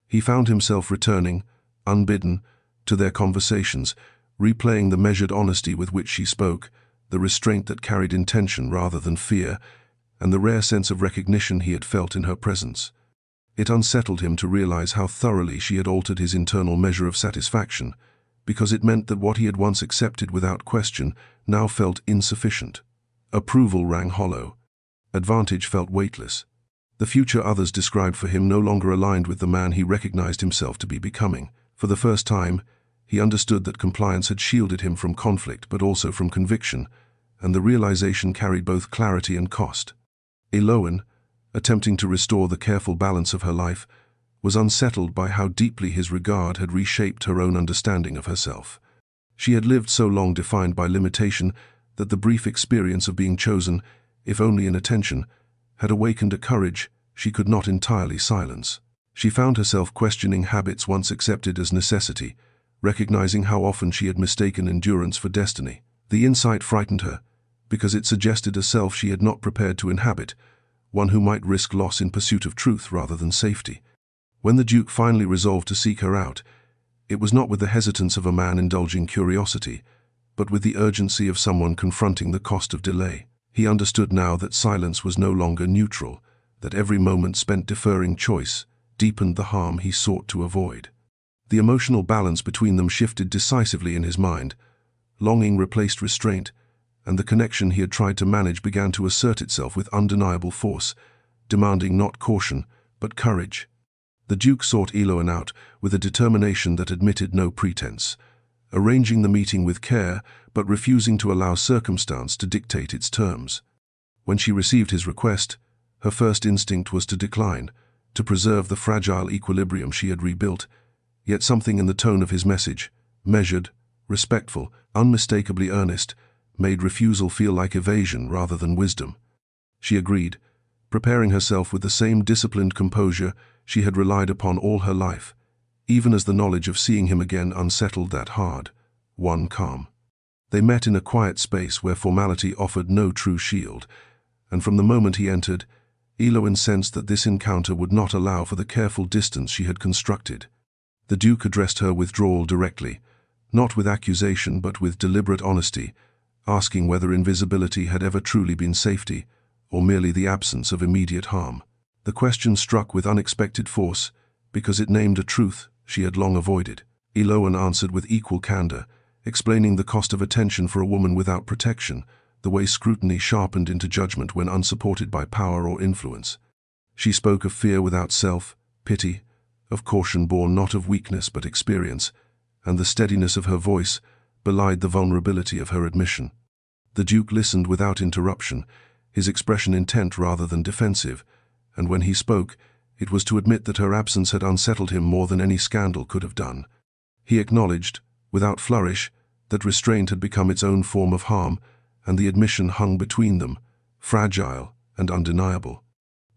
He found himself returning, unbidden, to their conversations, replaying the measured honesty with which she spoke, the restraint that carried intention rather than fear, and the rare sense of recognition he had felt in her presence. It unsettled him to realize how thoroughly she had altered his internal measure of satisfaction, because it meant that what he had once accepted without question now felt insufficient. Approval rang hollow. Advantage felt weightless. The future others described for him no longer aligned with the man he recognized himself to be becoming. For the first time, he understood that compliance had shielded him from conflict but also from conviction, and the realization carried both clarity and cost. Elowen, attempting to restore the careful balance of her life, was unsettled by how deeply his regard had reshaped her own understanding of herself. She had lived so long defined by limitation that the brief experience of being chosen, if only in attention, had awakened a courage she could not entirely silence. She found herself questioning habits once accepted as necessity, recognizing how often she had mistaken endurance for destiny. The insight frightened her, because it suggested a self she had not prepared to inhabit, one who might risk loss in pursuit of truth rather than safety. When the Duke finally resolved to seek her out, it was not with the hesitance of a man indulging curiosity, but with the urgency of someone confronting the cost of delay. He understood now that silence was no longer neutral, that every moment spent deferring choice deepened the harm he sought to avoid. The emotional balance between them shifted decisively in his mind. Longing replaced restraint, and the connection he had tried to manage began to assert itself with undeniable force, demanding not caution, but courage. The Duke sought Elowen out with a determination that admitted no pretense, arranging the meeting with care but refusing to allow circumstance to dictate its terms. When she received his request, her first instinct was to decline, to preserve the fragile equilibrium she had rebuilt, yet something in the tone of his message, measured, respectful, unmistakably earnest, made refusal feel like evasion rather than wisdom. She agreed, preparing herself with the same disciplined composure she had relied upon all her life, even as the knowledge of seeing him again unsettled that hard, won calm. They met in a quiet space where formality offered no true shield, and from the moment he entered, Elowen sensed that this encounter would not allow for the careful distance she had constructed. The Duke addressed her withdrawal directly, not with accusation but with deliberate honesty, asking whether invisibility had ever truly been safety, or merely the absence of immediate harm. The question struck with unexpected force, because it named a truth she had long avoided. Elowen answered with equal candor, explaining the cost of attention for a woman without protection, the way scrutiny sharpened into judgment when unsupported by power or influence. She spoke of fear without self, pity, of caution born not of weakness but experience, and the steadiness of her voice belied the vulnerability of her admission. The Duke listened without interruption, his expression intent rather than defensive, and when he spoke, it was to admit that her absence had unsettled him more than any scandal could have done. He acknowledged, without flourish, that restraint had become its own form of harm, and the admission hung between them, fragile and undeniable.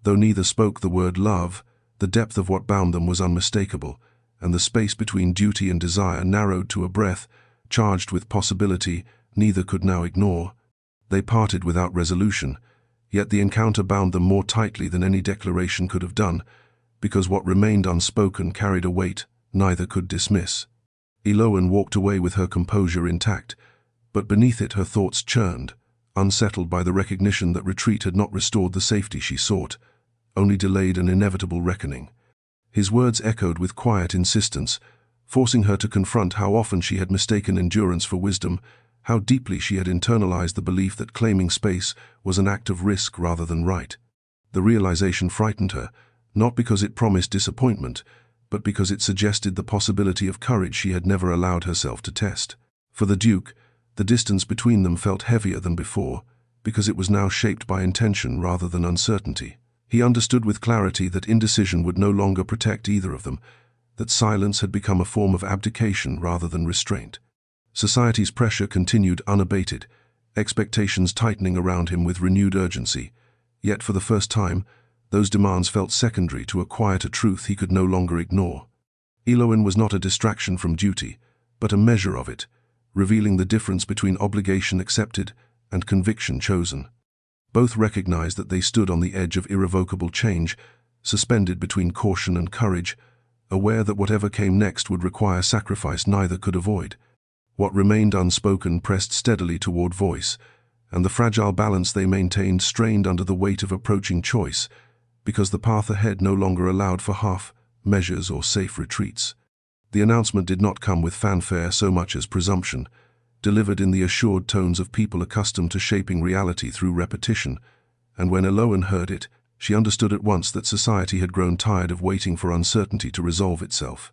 Though neither spoke the word love, the depth of what bound them was unmistakable, and the space between duty and desire narrowed to a breath, charged with possibility neither could now ignore. They parted without resolution, yet the encounter bound them more tightly than any declaration could have done, because what remained unspoken carried a weight neither could dismiss. Elowen walked away with her composure intact, but beneath it her thoughts churned, unsettled by the recognition that retreat had not restored the safety she sought, only delayed an inevitable reckoning. His words echoed with quiet insistence, forcing her to confront how often she had mistaken endurance for wisdom, how deeply she had internalized the belief that claiming space was an act of risk rather than right. The realization frightened her, not because it promised disappointment, but because it suggested the possibility of courage she had never allowed herself to test. For the Duke, the distance between them felt heavier than before, because it was now shaped by intention rather than uncertainty. He understood with clarity that indecision would no longer protect either of them, that silence had become a form of abdication rather than restraint. Society's pressure continued unabated, expectations tightening around him with renewed urgency, yet for the first time, those demands felt secondary to a quieter truth he could no longer ignore. Elowen was not a distraction from duty, but a measure of it, revealing the difference between obligation accepted and conviction chosen. Both recognized that they stood on the edge of irrevocable change, suspended between caution and courage, aware that whatever came next would require sacrifice neither could avoid. What remained unspoken pressed steadily toward voice, and the fragile balance they maintained strained under the weight of approaching choice, because the path ahead no longer allowed for half measures or safe retreats. The announcement did not come with fanfare so much as presumption, delivered in the assured tones of people accustomed to shaping reality through repetition, and when Elowen heard it, She understood at once that society had grown tired of waiting for uncertainty to resolve itself.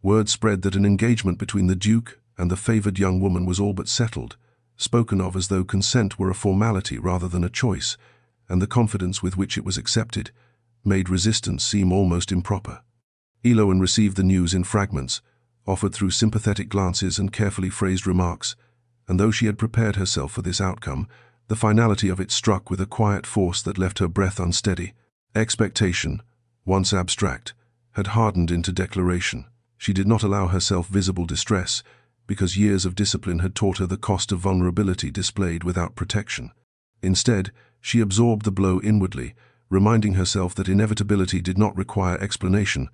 Word spread that an engagement between the Duke and the favored young woman was all but settled, spoken of as though consent were a formality rather than a choice, and the confidence with which it was accepted made resistance seem almost improper. Elowen received the news in fragments, offered through sympathetic glances and carefully phrased remarks, and though she had prepared herself for this outcome, the finality of it struck with a quiet force that left her breath unsteady. Expectation, once abstract, had hardened into declaration. She did not allow herself visible distress, because years of discipline had taught her the cost of vulnerability displayed without protection. Instead, she absorbed the blow inwardly, reminding herself that inevitability did not require explanation,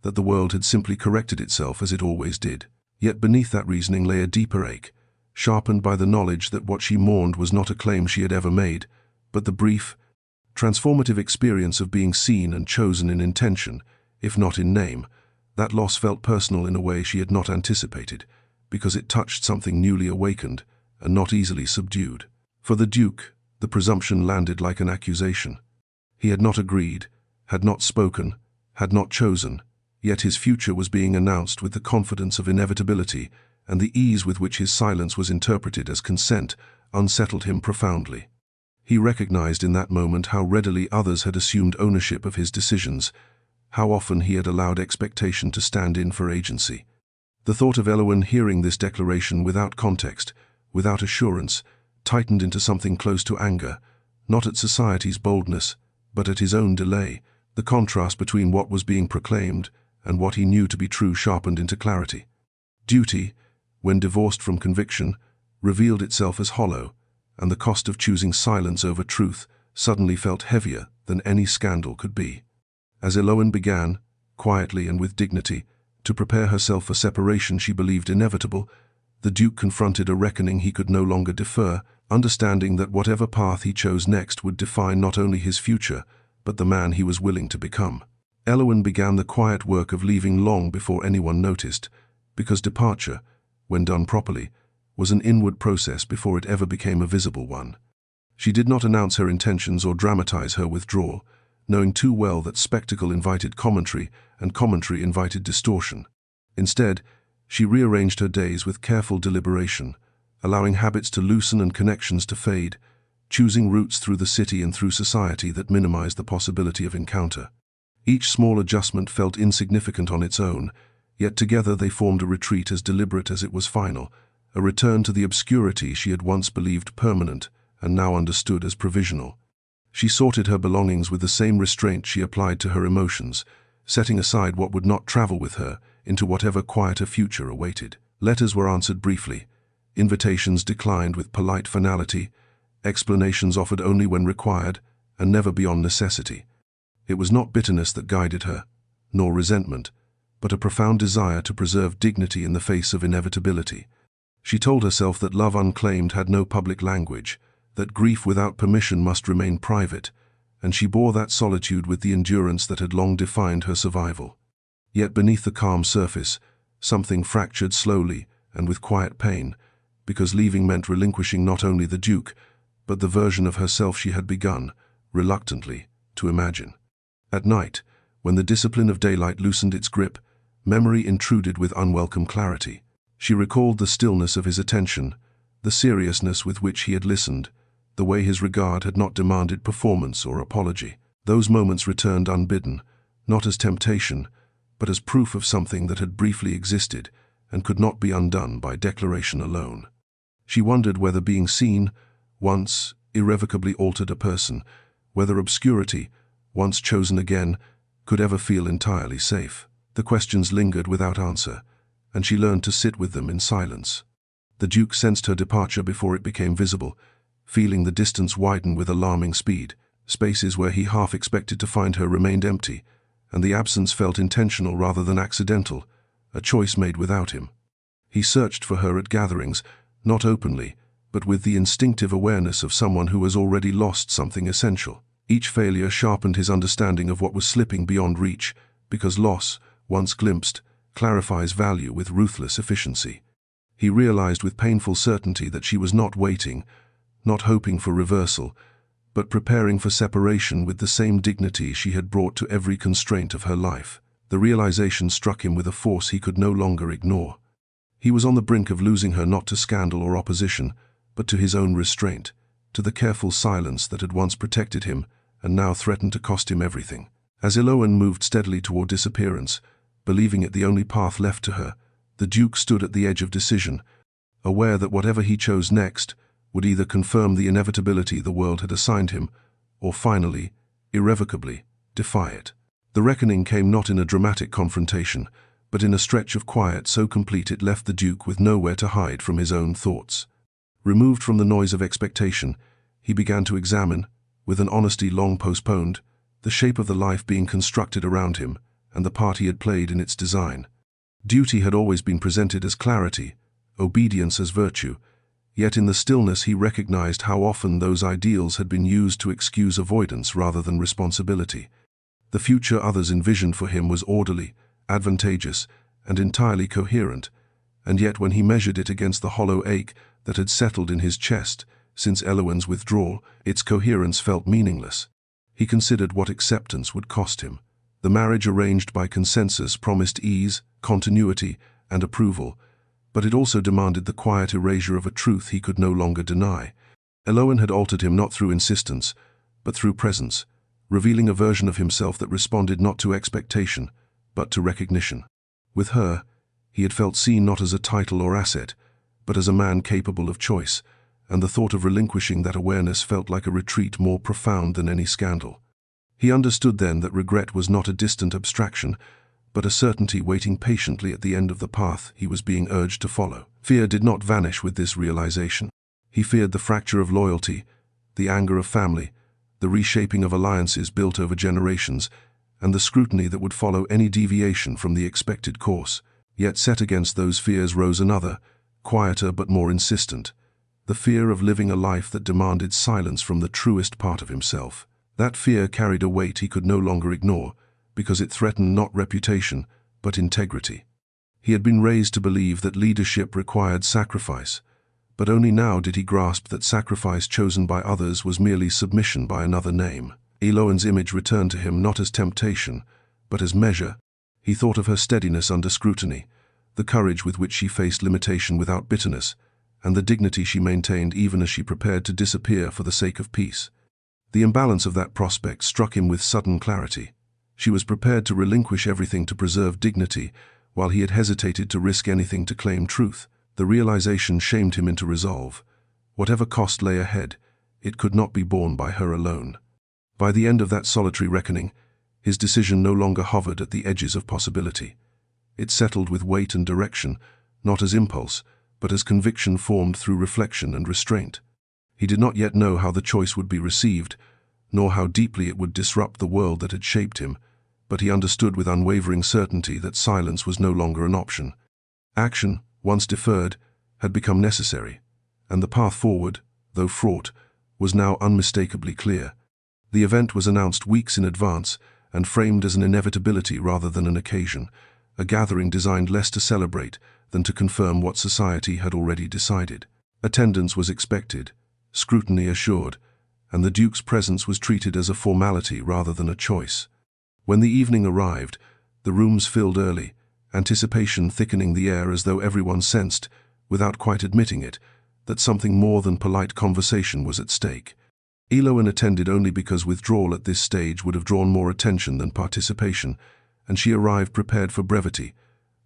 that the world had simply corrected itself as it always did. Yet beneath that reasoning lay a deeper ache, sharpened by the knowledge that what she mourned was not a claim she had ever made, but the brief, transformative experience of being seen and chosen in intention, if not in name. That loss felt personal in a way she had not anticipated, because it touched something newly awakened and not easily subdued. For the Duke, the presumption landed like an accusation. He had not agreed, had not spoken, had not chosen, yet his future was being announced with the confidence of inevitability, and the ease with which his silence was interpreted as consent unsettled him profoundly. He recognized in that moment how readily others had assumed ownership of his decisions, how often he had allowed expectation to stand in for agency. The thought of Elowen hearing this declaration without context, without assurance, tightened into something close to anger, not at society's boldness, but at his own delay. The contrast between what was being proclaimed and what he knew to be true sharpened into clarity. Duty, when divorced from conviction, revealed itself as hollow, and the cost of choosing silence over truth suddenly felt heavier than any scandal could be. As Elowen began, quietly and with dignity, to prepare herself for separation she believed inevitable, the Duke confronted a reckoning he could no longer defer, understanding that whatever path he chose next would define not only his future, but the man he was willing to become. Elowen began the quiet work of leaving long before anyone noticed, because departure, when done properly, was an inward process before it ever became a visible one. She did not announce her intentions or dramatize her withdrawal, knowing too well that spectacle invited commentary and commentary invited distortion. Instead, she rearranged her days with careful deliberation, allowing habits to loosen and connections to fade, choosing routes through the city and through society that minimized the possibility of encounter. Each small adjustment felt insignificant on its own, yet together they formed a retreat as deliberate as it was final, a return to the obscurity she had once believed permanent and now understood as provisional. She sorted her belongings with the same restraint she applied to her emotions, setting aside what would not travel with her into whatever quieter future awaited. Letters were answered briefly, invitations declined with polite finality, explanations offered only when required, and never beyond necessity. It was not bitterness that guided her, nor resentment, but a profound desire to preserve dignity in the face of inevitability. She told herself that love unclaimed had no public language, that grief without permission must remain private, and she bore that solitude with the endurance that had long defined her survival. Yet beneath the calm surface, something fractured slowly and with quiet pain, because leaving meant relinquishing not only the Duke, but the version of herself she had begun, reluctantly, to imagine. At night, when the discipline of daylight loosened its grip, memory intruded with unwelcome clarity. She recalled the stillness of his attention, the seriousness with which he had listened, the way his regard had not demanded performance or apology. Those moments returned unbidden, not as temptation, but as proof of something that had briefly existed and could not be undone by declaration alone. She wondered whether being seen, once irrevocably altered a person, whether obscurity, once chosen again, could ever feel entirely safe. The questions lingered without answer, and she learned to sit with them in silence. The Duke sensed her departure before it became visible, feeling the distance widen with alarming speed. Spaces where he half expected to find her remained empty, and the absence felt intentional rather than accidental, a choice made without him. He searched for her at gatherings, not openly, but with the instinctive awareness of someone who has already lost something essential. Each failure sharpened his understanding of what was slipping beyond reach, because loss, once glimpsed, clarifies value with ruthless efficiency. He realized with painful certainty that she was not waiting, not hoping for reversal, but preparing for separation with the same dignity she had brought to every constraint of her life. The realization struck him with a force he could no longer ignore. He was on the brink of losing her not to scandal or opposition, but to his own restraint, to the careful silence that had once protected him and now threatened to cost him everything. As Elowen moved steadily toward disappearance, believing it the only path left to her, the Duke stood at the edge of decision, aware that whatever he chose next would either confirm the inevitability the world had assigned him, or finally, irrevocably, defy it. The reckoning came not in a dramatic confrontation, but in a stretch of quiet so complete it left the Duke with nowhere to hide from his own thoughts. Removed from the noise of expectation, he began to examine, with an honesty long postponed, the shape of the life being constructed around him and the part he had played in its design. Duty had always been presented as clarity, obedience as virtue, yet in the stillness he recognized how often those ideals had been used to excuse avoidance rather than responsibility. The future others envisioned for him was orderly, advantageous, and entirely coherent, and yet when he measured it against the hollow ache that had settled in his chest since Elowen's withdrawal, its coherence felt meaningless. He considered what acceptance would cost him. The marriage arranged by consensus promised ease, continuity, and approval, but it also demanded the quiet erasure of a truth he could no longer deny. Elowen had altered him not through insistence, but through presence, revealing a version of himself that responded not to expectation, but to recognition. With her, he had felt seen not as a title or asset, but as a man capable of choice, and the thought of relinquishing that awareness felt like a retreat more profound than any scandal. He understood then that regret was not a distant abstraction, but a certainty waiting patiently at the end of the path he was being urged to follow. Fear did not vanish with this realization. He feared the fracture of loyalty, the anger of family, the reshaping of alliances built over generations, and the scrutiny that would follow any deviation from the expected course. Yet set against those fears rose another, quieter but more insistent, the fear of living a life that demanded silence from the truest part of himself. That fear carried a weight he could no longer ignore, because it threatened not reputation, but integrity. He had been raised to believe that leadership required sacrifice, but only now did he grasp that sacrifice chosen by others was merely submission by another name. Elowen's image returned to him not as temptation, but as measure. He thought of her steadiness under scrutiny, the courage with which she faced limitation without bitterness, and the dignity she maintained even as she prepared to disappear for the sake of peace. The imbalance of that prospect struck him with sudden clarity. She was prepared to relinquish everything to preserve dignity, while he had hesitated to risk anything to claim truth. The realization shamed him into resolve. Whatever cost lay ahead, it could not be borne by her alone. By the end of that solitary reckoning, his decision no longer hovered at the edges of possibility. It settled with weight and direction, not as impulse, but as conviction formed through reflection and restraint. He did not yet know how the choice would be received, nor how deeply it would disrupt the world that had shaped him, but he understood with unwavering certainty that silence was no longer an option. Action, once deferred, had become necessary, and the path forward, though fraught, was now unmistakably clear. The event was announced weeks in advance and framed as an inevitability rather than an occasion, a gathering designed less to celebrate than to confirm what society had already decided. Attendance was expected, scrutiny assured, and the Duke's presence was treated as a formality rather than a choice. When the evening arrived, the rooms filled early, anticipation thickening the air as though everyone sensed, without quite admitting it, that something more than polite conversation was at stake. Elowen attended only because withdrawal at this stage would have drawn more attention than participation, and she arrived prepared for brevity,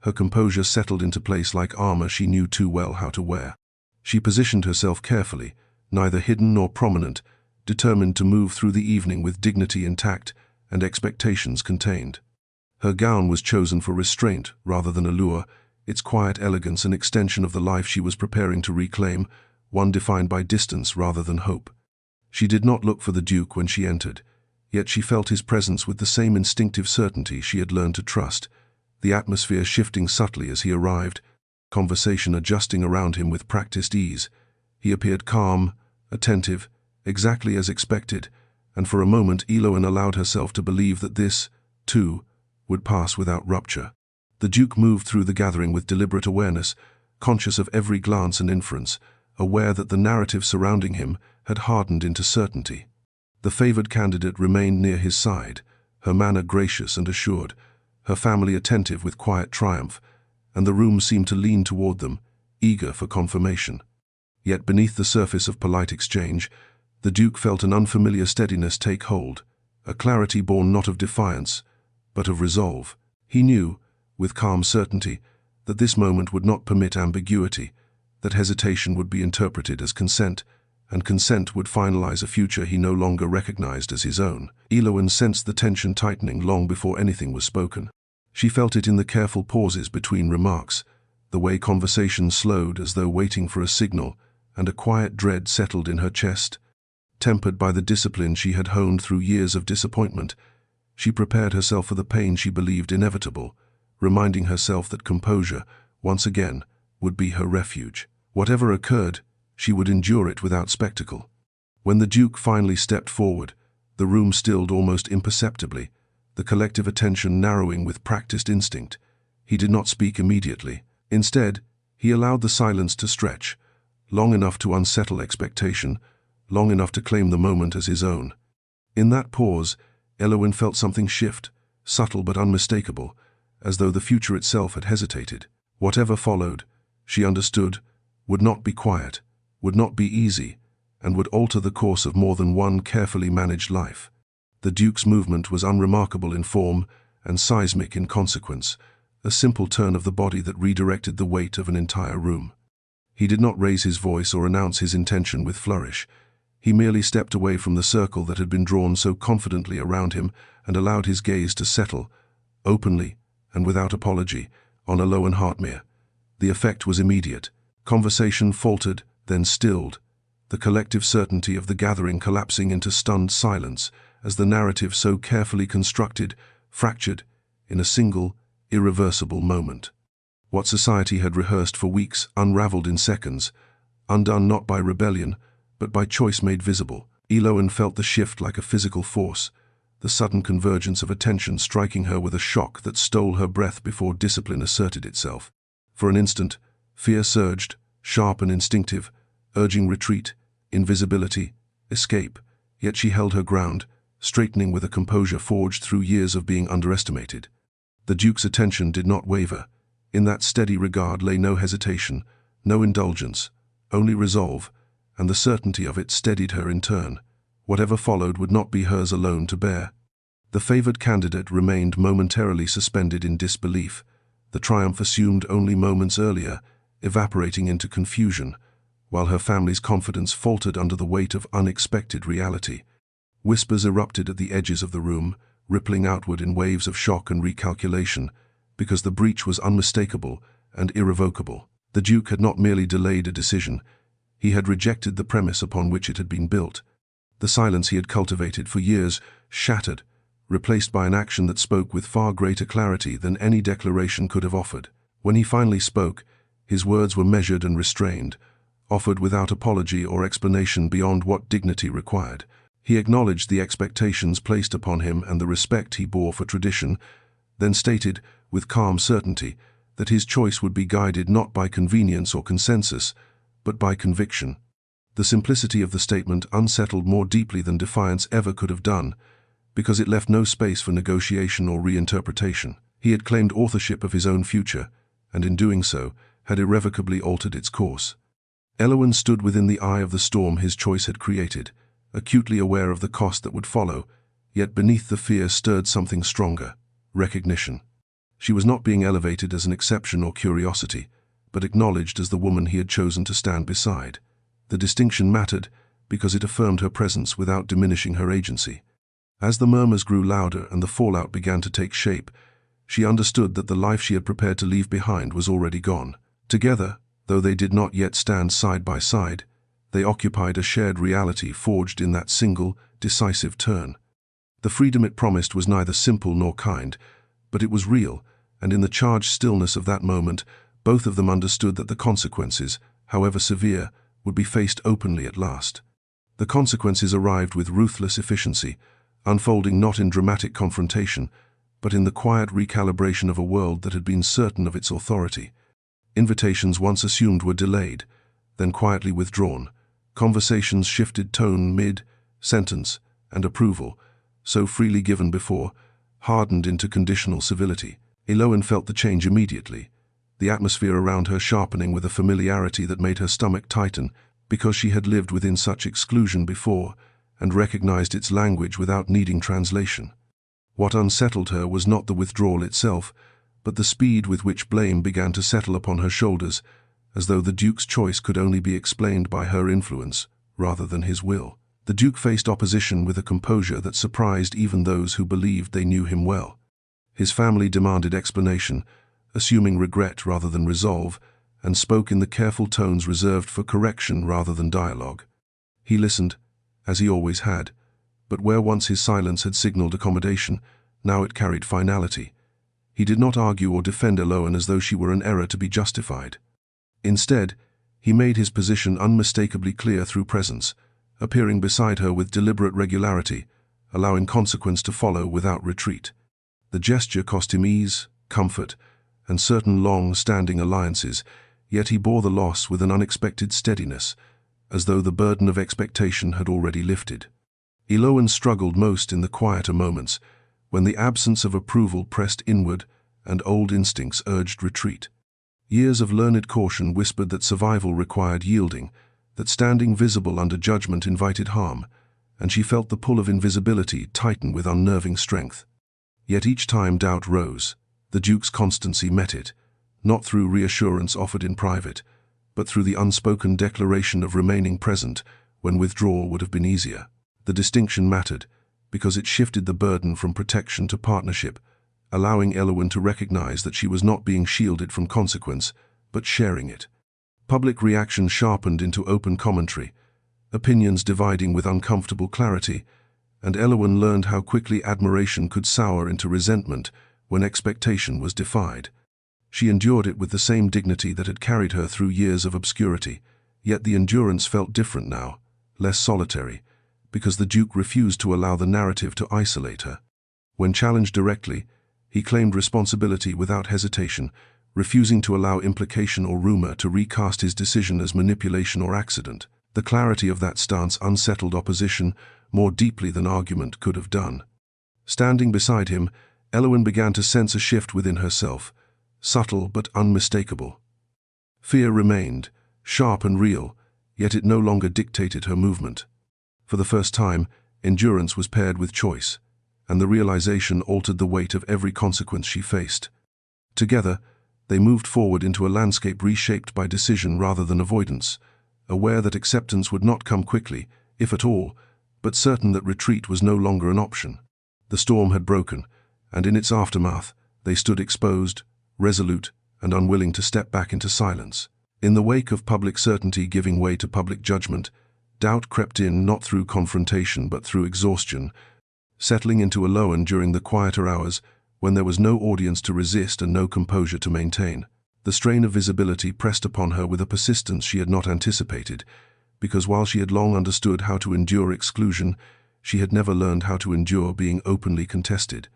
her composure settled into place like armor she knew too well how to wear. She positioned herself carefully, neither hidden nor prominent, determined to move through the evening with dignity intact and expectations contained. Her gown was chosen for restraint rather than allure, its quiet elegance an extension of the life she was preparing to reclaim, one defined by distance rather than hope. She did not look for the Duke when she entered, yet she felt his presence with the same instinctive certainty she had learned to trust, the atmosphere shifting subtly as he arrived, conversation adjusting around him with practiced ease. He appeared calm, attentive, exactly as expected, and for a moment Elowen allowed herself to believe that this, too, would pass without rupture. The Duke moved through the gathering with deliberate awareness, conscious of every glance and inference, aware that the narrative surrounding him had hardened into certainty. The favored candidate remained near his side, her manner gracious and assured, her family attentive with quiet triumph, and the room seemed to lean toward them, eager for confirmation. Yet beneath the surface of polite exchange, the Duke felt an unfamiliar steadiness take hold, a clarity born not of defiance, but of resolve. He knew, with calm certainty, that this moment would not permit ambiguity, that hesitation would be interpreted as consent, and consent would finalize a future he no longer recognized as his own. Elowen sensed the tension tightening long before anything was spoken. She felt it in the careful pauses between remarks, the way conversation slowed as though waiting for a signal, and a quiet dread settled in her chest. Tempered by the discipline she had honed through years of disappointment, she prepared herself for the pain she believed inevitable, reminding herself that composure, once again, would be her refuge. Whatever occurred, she would endure it without spectacle. When the Duke finally stepped forward, the room stilled almost imperceptibly, the collective attention narrowing with practiced instinct. He did not speak immediately. Instead, he allowed the silence to stretch, long enough to unsettle expectation, long enough to claim the moment as his own. In that pause, Elowen felt something shift, subtle but unmistakable, as though the future itself had hesitated. Whatever followed, she understood, would not be quiet, would not be easy, and would alter the course of more than one carefully managed life. The Duke's movement was unremarkable in form and seismic in consequence, a simple turn of the body that redirected the weight of an entire room. He did not raise his voice or announce his intention with flourish. He merely stepped away from the circle that had been drawn so confidently around him and allowed his gaze to settle, openly and without apology, on Elowen Hartmere. The effect was immediate. Conversation faltered, then stilled, the collective certainty of the gathering collapsing into stunned silence as the narrative so carefully constructed fractured in a single, irreversible moment. What society had rehearsed for weeks unraveled in seconds, undone not by rebellion, but by choice made visible. Elowen felt the shift like a physical force, the sudden convergence of attention striking her with a shock that stole her breath before discipline asserted itself. For an instant, fear surged, sharp and instinctive, urging retreat, invisibility, escape, yet she held her ground, straightening with a composure forged through years of being underestimated. The Duke's attention did not waver. In that steady regard lay no hesitation, no indulgence, only resolve, and the certainty of it steadied her in turn. Whatever followed would not be hers alone to bear. The favored candidate remained momentarily suspended in disbelief, the triumph assumed only moments earlier, evaporating into confusion, while her family's confidence faltered under the weight of unexpected reality. Whispers erupted at the edges of the room, rippling outward in waves of shock and recalculation, because the breach was unmistakable and irrevocable. The Duke had not merely delayed a decision, he had rejected the premise upon which it had been built. The silence he had cultivated for years shattered, replaced by an action that spoke with far greater clarity than any declaration could have offered. When he finally spoke, his words were measured and restrained, offered without apology or explanation beyond what dignity required. He acknowledged the expectations placed upon him and the respect he bore for tradition, then stated, with calm certainty, that his choice would be guided not by convenience or consensus, but by conviction. The simplicity of the statement unsettled more deeply than defiance ever could have done, because it left no space for negotiation or reinterpretation. He had claimed authorship of his own future, and in doing so, had irrevocably altered its course. Elowen stood within the eye of the storm his choice had created, acutely aware of the cost that would follow, yet beneath the fear stirred something stronger: recognition. She was not being elevated as an exception or curiosity, but acknowledged as the woman he had chosen to stand beside. The distinction mattered because it affirmed her presence without diminishing her agency. As the murmurs grew louder and the fallout began to take shape, she understood that the life she had prepared to leave behind was already gone. Together, though they did not yet stand side by side, they occupied a shared reality forged in that single, decisive turn. The freedom it promised was neither simple nor kind, but it was real, and in the charged stillness of that moment, both of them understood that the consequences, however severe, would be faced openly at last. The consequences arrived with ruthless efficiency, unfolding not in dramatic confrontation, but in the quiet recalibration of a world that had been certain of its authority. Invitations once assumed were delayed, then quietly withdrawn. Conversations shifted tone mid-sentence, and approval, so freely given before, hardened into conditional civility. Elowen felt the change immediately, the atmosphere around her sharpening with a familiarity that made her stomach tighten, because she had lived within such exclusion before and recognized its language without needing translation. What unsettled her was not the withdrawal itself, but the speed with which blame began to settle upon her shoulders, as though the Duke's choice could only be explained by her influence, rather than his will. The Duke faced opposition with a composure that surprised even those who believed they knew him well. His family demanded explanation, assuming regret rather than resolve, and spoke in the careful tones reserved for correction rather than dialogue. He listened, as he always had, but where once his silence had signaled accommodation, now it carried finality. He did not argue or defend Elowen as though she were an error to be justified. Instead, he made his position unmistakably clear through presence, appearing beside her with deliberate regularity, allowing consequence to follow without retreat. The gesture cost him ease, comfort, and certain long-standing alliances, yet he bore the loss with an unexpected steadiness, as though the burden of expectation had already lifted. Elowen struggled most in the quieter moments, when the absence of approval pressed inward and old instincts urged retreat. Years of learned caution whispered that survival required yielding, that standing visible under judgment invited harm, and she felt the pull of invisibility tighten with unnerving strength. Yet each time doubt rose, the Duke's constancy met it, not through reassurance offered in private, but through the unspoken declaration of remaining present when withdrawal would have been easier. The distinction mattered, because it shifted the burden from protection to partnership, allowing Elowen to recognize that she was not being shielded from consequence, but sharing it. Public reaction sharpened into open commentary, opinions dividing with uncomfortable clarity, and Elowen learned how quickly admiration could sour into resentment when expectation was defied. She endured it with the same dignity that had carried her through years of obscurity, yet the endurance felt different now, less solitary, because the Duke refused to allow the narrative to isolate her. When challenged directly, he claimed responsibility without hesitation, refusing to allow implication or rumor to recast his decision as manipulation or accident. The clarity of that stance unsettled opposition more deeply than argument could have done. Standing beside him, Elowen began to sense a shift within herself, subtle but unmistakable. Fear remained, sharp and real, yet it no longer dictated her movement. For the first time, endurance was paired with choice, and the realization altered the weight of every consequence she faced. Together, they moved forward into a landscape reshaped by decision rather than avoidance, aware that acceptance would not come quickly, if at all, but certain that retreat was no longer an option. The storm had broken, and in its aftermath, they stood exposed, resolute, and unwilling to step back into silence. In the wake of public certainty giving way to public judgment, doubt crept in not through confrontation but through exhaustion, settling into Elowen during the quieter hours when there was no audience to resist and no composure to maintain. The strain of visibility pressed upon her with a persistence she had not anticipated, because while she had long understood how to endure exclusion, she had never learned how to endure being openly contested.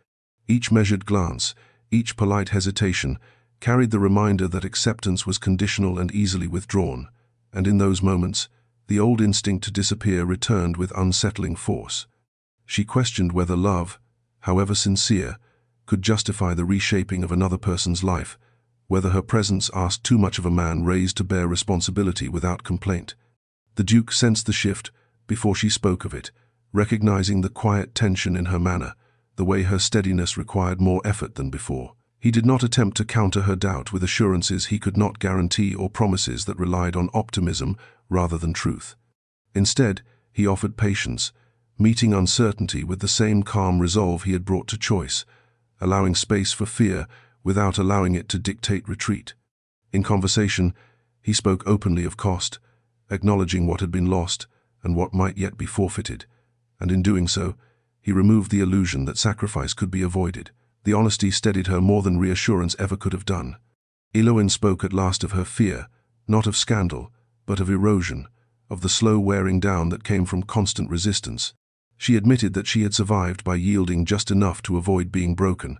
Each measured glance, each polite hesitation, carried the reminder that acceptance was conditional and easily withdrawn, and in those moments, the old instinct to disappear returned with unsettling force. She questioned whether love, however sincere, could justify the reshaping of another person's life, whether her presence asked too much of a man raised to bear responsibility without complaint. The Duke sensed the shift before she spoke of it, recognizing the quiet tension in her manner, the way her steadiness required more effort than before. He did not attempt to counter her doubt with assurances he could not guarantee or promises that relied on optimism rather than truth. Instead, he offered patience, meeting uncertainty with the same calm resolve he had brought to choice, allowing space for fear without allowing it to dictate retreat. In conversation, he spoke openly of cost, acknowledging what had been lost and what might yet be forfeited, and in doing so, he removed the illusion that sacrifice could be avoided. The honesty steadied her more than reassurance ever could have done. Elowen spoke at last of her fear, not of scandal, but of erosion, of the slow wearing down that came from constant resistance. She admitted that she had survived by yielding just enough to avoid being broken,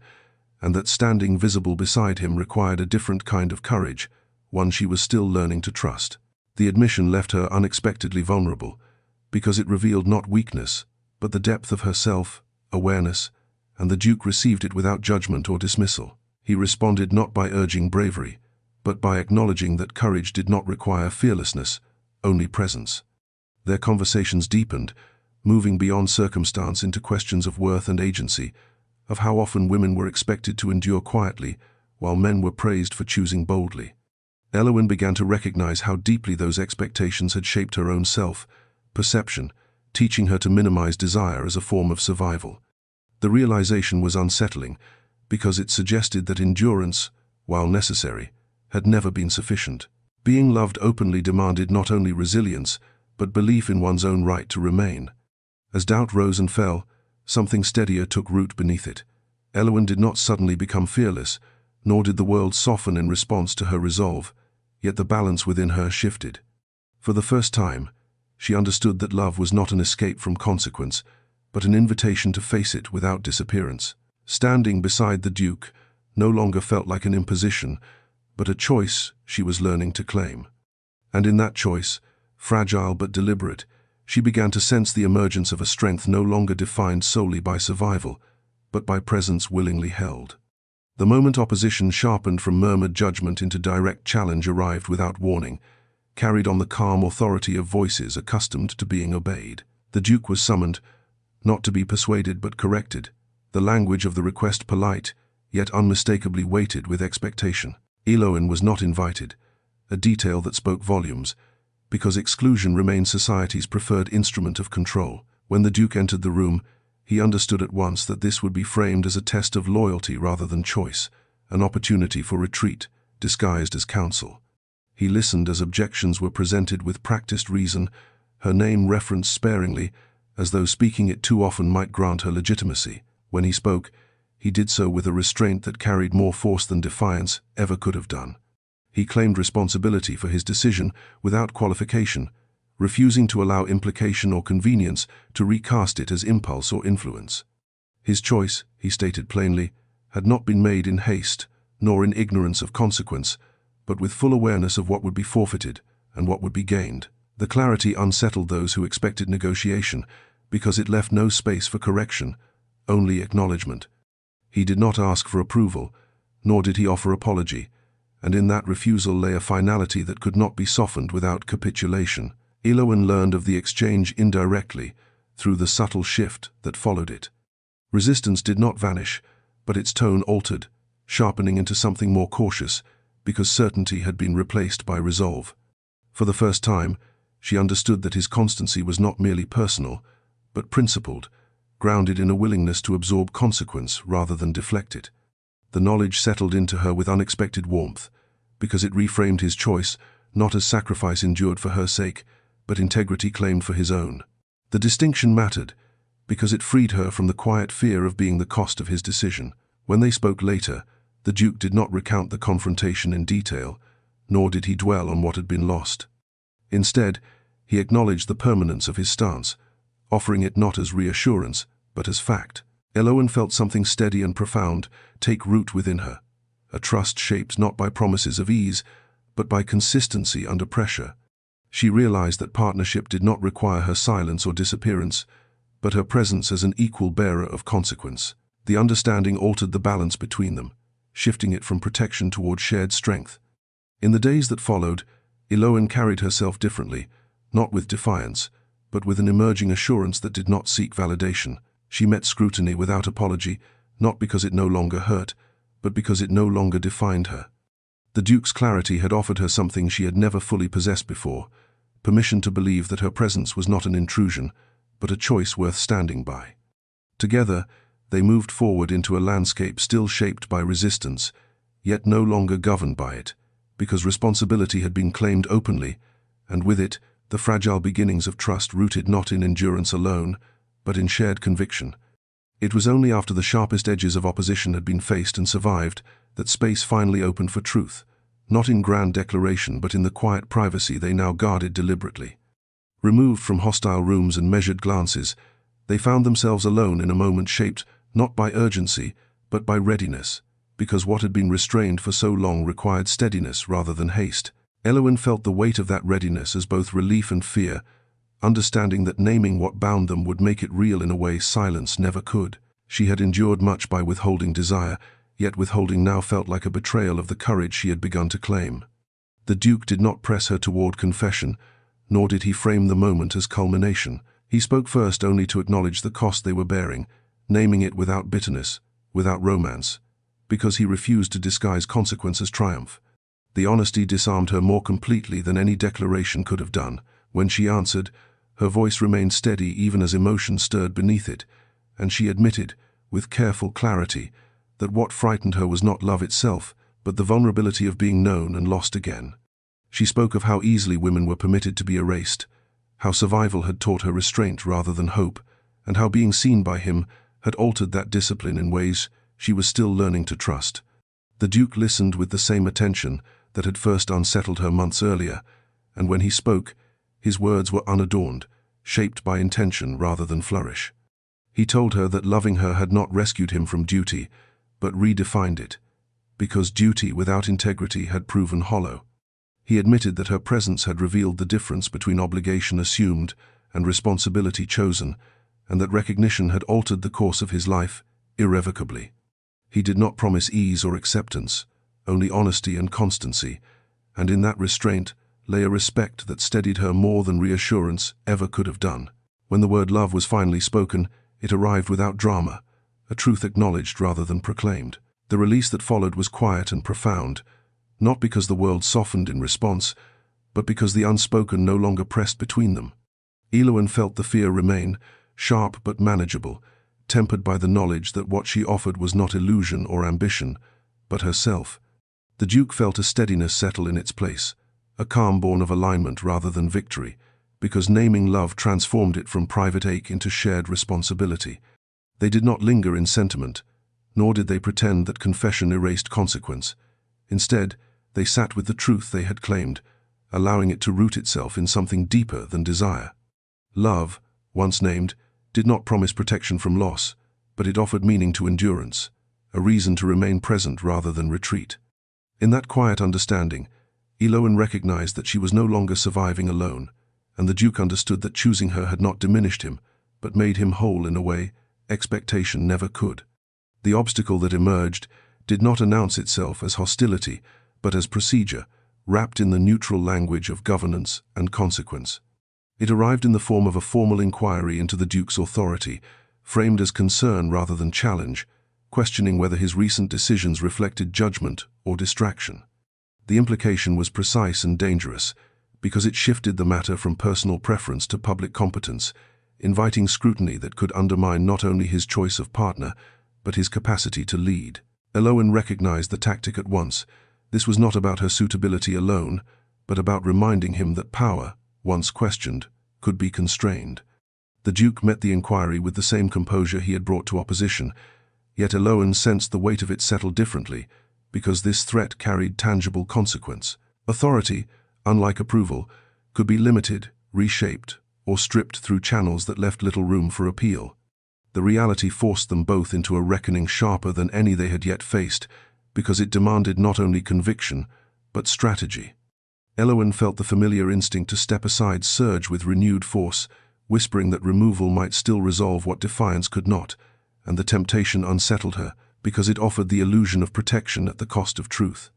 and that standing visible beside him required a different kind of courage, one she was still learning to trust. The admission left her unexpectedly vulnerable, because it revealed not weakness, but the depth of her self-awareness, and the Duke received it without judgment or dismissal. He responded not by urging bravery, but by acknowledging that courage did not require fearlessness, only presence. Their conversations deepened, moving beyond circumstance into questions of worth and agency, of how often women were expected to endure quietly, while men were praised for choosing boldly. Elowen began to recognize how deeply those expectations had shaped her own self-perception, teaching her to minimize desire as a form of survival. The realization was unsettling, because it suggested that endurance, while necessary, had never been sufficient. Being loved openly demanded not only resilience, but belief in one's own right to remain. As doubt rose and fell, something steadier took root beneath it. Elowen did not suddenly become fearless, nor did the world soften in response to her resolve, yet the balance within her shifted. For the first time, she understood that love was not an escape from consequence, but an invitation to face it without disappearance. Standing beside the Duke no longer felt like an imposition, but a choice she was learning to claim. And in that choice, fragile but deliberate, she began to sense the emergence of a strength no longer defined solely by survival, but by presence willingly held. The moment opposition sharpened from murmured judgment into direct challenge arrived without warning, carried on the calm authority of voices accustomed to being obeyed. The Duke was summoned, not to be persuaded but corrected, the language of the request polite, yet unmistakably weighted with expectation. Elowen was not invited, a detail that spoke volumes, because exclusion remained society's preferred instrument of control. When the Duke entered the room, he understood at once that this would be framed as a test of loyalty rather than choice, an opportunity for retreat, disguised as counsel. He listened as objections were presented with practiced reason, her name referenced sparingly, as though speaking it too often might grant her legitimacy. When he spoke, he did so with a restraint that carried more force than defiance ever could have done. He claimed responsibility for his decision without qualification, refusing to allow implication or convenience to recast it as impulse or influence. His choice, he stated plainly, had not been made in haste, nor in ignorance of consequence, but with full awareness of what would be forfeited and what would be gained. The clarity unsettled those who expected negotiation, because it left no space for correction, only acknowledgement. He did not ask for approval, nor did he offer apology, and in that refusal lay a finality that could not be softened without capitulation. Elowen learned of the exchange indirectly, through the subtle shift that followed it. Resistance did not vanish, but its tone altered, sharpening into something more cautious, because certainty had been replaced by resolve. For the first time, she understood that his constancy was not merely personal, but principled, grounded in a willingness to absorb consequence rather than deflect it. The knowledge settled into her with unexpected warmth, because it reframed his choice not as sacrifice endured for her sake, but integrity claimed for his own. The distinction mattered, because it freed her from the quiet fear of being the cost of his decision. When they spoke later, the Duke did not recount the confrontation in detail, nor did he dwell on what had been lost. Instead, he acknowledged the permanence of his stance, offering it not as reassurance, but as fact. Elowen felt something steady and profound take root within her, a trust shaped not by promises of ease, but by consistency under pressure. She realized that partnership did not require her silence or disappearance, but her presence as an equal bearer of consequence. The understanding altered the balance between them, shifting it from protection toward shared strength. In the days that followed, Elowen carried herself differently, not with defiance, but with an emerging assurance that did not seek validation. She met scrutiny without apology, not because it no longer hurt, but because it no longer defined her. The Duke's clarity had offered her something she had never fully possessed before, permission to believe that her presence was not an intrusion, but a choice worth standing by. Together, they moved forward into a landscape still shaped by resistance, yet no longer governed by it, because responsibility had been claimed openly, and with it, the fragile beginnings of trust rooted not in endurance alone, but in shared conviction. It was only after the sharpest edges of opposition had been faced and survived that space finally opened for truth, not in grand declaration but in the quiet privacy they now guarded deliberately. Removed from hostile rooms and measured glances, they found themselves alone in a moment shaped not by urgency, but by readiness, because what had been restrained for so long required steadiness rather than haste. Elowen felt the weight of that readiness as both relief and fear, understanding that naming what bound them would make it real in a way silence never could. She had endured much by withholding desire, yet withholding now felt like a betrayal of the courage she had begun to claim. The Duke did not press her toward confession, nor did he frame the moment as culmination. He spoke first only to acknowledge the cost they were bearing, naming it without bitterness, without romance, because he refused to disguise consequence as triumph. The honesty disarmed her more completely than any declaration could have done. When she answered, her voice remained steady even as emotion stirred beneath it, and she admitted, with careful clarity, that what frightened her was not love itself, but the vulnerability of being known and lost again. She spoke of how easily women were permitted to be erased, how survival had taught her restraint rather than hope, and how being seen by him had altered that discipline in ways she was still learning to trust. The Duke listened with the same attention that had first unsettled her months earlier, and when he spoke, his words were unadorned, shaped by intention rather than flourish. He told her that loving her had not rescued him from duty, but redefined it, because duty without integrity had proven hollow. He admitted that her presence had revealed the difference between obligation assumed and responsibility chosen, and that recognition had altered the course of his life irrevocably. He did not promise ease or acceptance, only honesty and constancy, and in that restraint lay a respect that steadied her more than reassurance ever could have done. When the word love was finally spoken, it arrived without drama, a truth acknowledged rather than proclaimed. The release that followed was quiet and profound, not because the world softened in response, but because the unspoken no longer pressed between them. Elowen felt the fear remain, sharp but manageable, tempered by the knowledge that what she offered was not illusion or ambition, but herself. The Duke felt a steadiness settle in its place, a calm born of alignment rather than victory, because naming love transformed it from private ache into shared responsibility. They did not linger in sentiment, nor did they pretend that confession erased consequence. Instead, they sat with the truth they had claimed, allowing it to root itself in something deeper than desire. Love, once named, did not promise protection from loss, but it offered meaning to endurance, a reason to remain present rather than retreat. In that quiet understanding, Elowen recognized that she was no longer surviving alone, and the Duke understood that choosing her had not diminished him, but made him whole in a way expectation never could. The obstacle that emerged did not announce itself as hostility, but as procedure, wrapped in the neutral language of governance and consequence. It arrived in the form of a formal inquiry into the Duke's authority, framed as concern rather than challenge, questioning whether his recent decisions reflected judgment or distraction. The implication was precise and dangerous, because it shifted the matter from personal preference to public competence, inviting scrutiny that could undermine not only his choice of partner, but his capacity to lead. Elowen recognized the tactic at once. This was not about her suitability alone, but about reminding him that power, once questioned, could be constrained. The Duke met the inquiry with the same composure he had brought to opposition, yet Elowen sensed the weight of it settle differently, because this threat carried tangible consequence. Authority, unlike approval, could be limited, reshaped, or stripped through channels that left little room for appeal. The reality forced them both into a reckoning sharper than any they had yet faced, because it demanded not only conviction, but strategy. Elowen felt the familiar instinct to step aside surge with renewed force, whispering that removal might still resolve what defiance could not, and the temptation unsettled her, because it offered the illusion of protection at the cost of truth.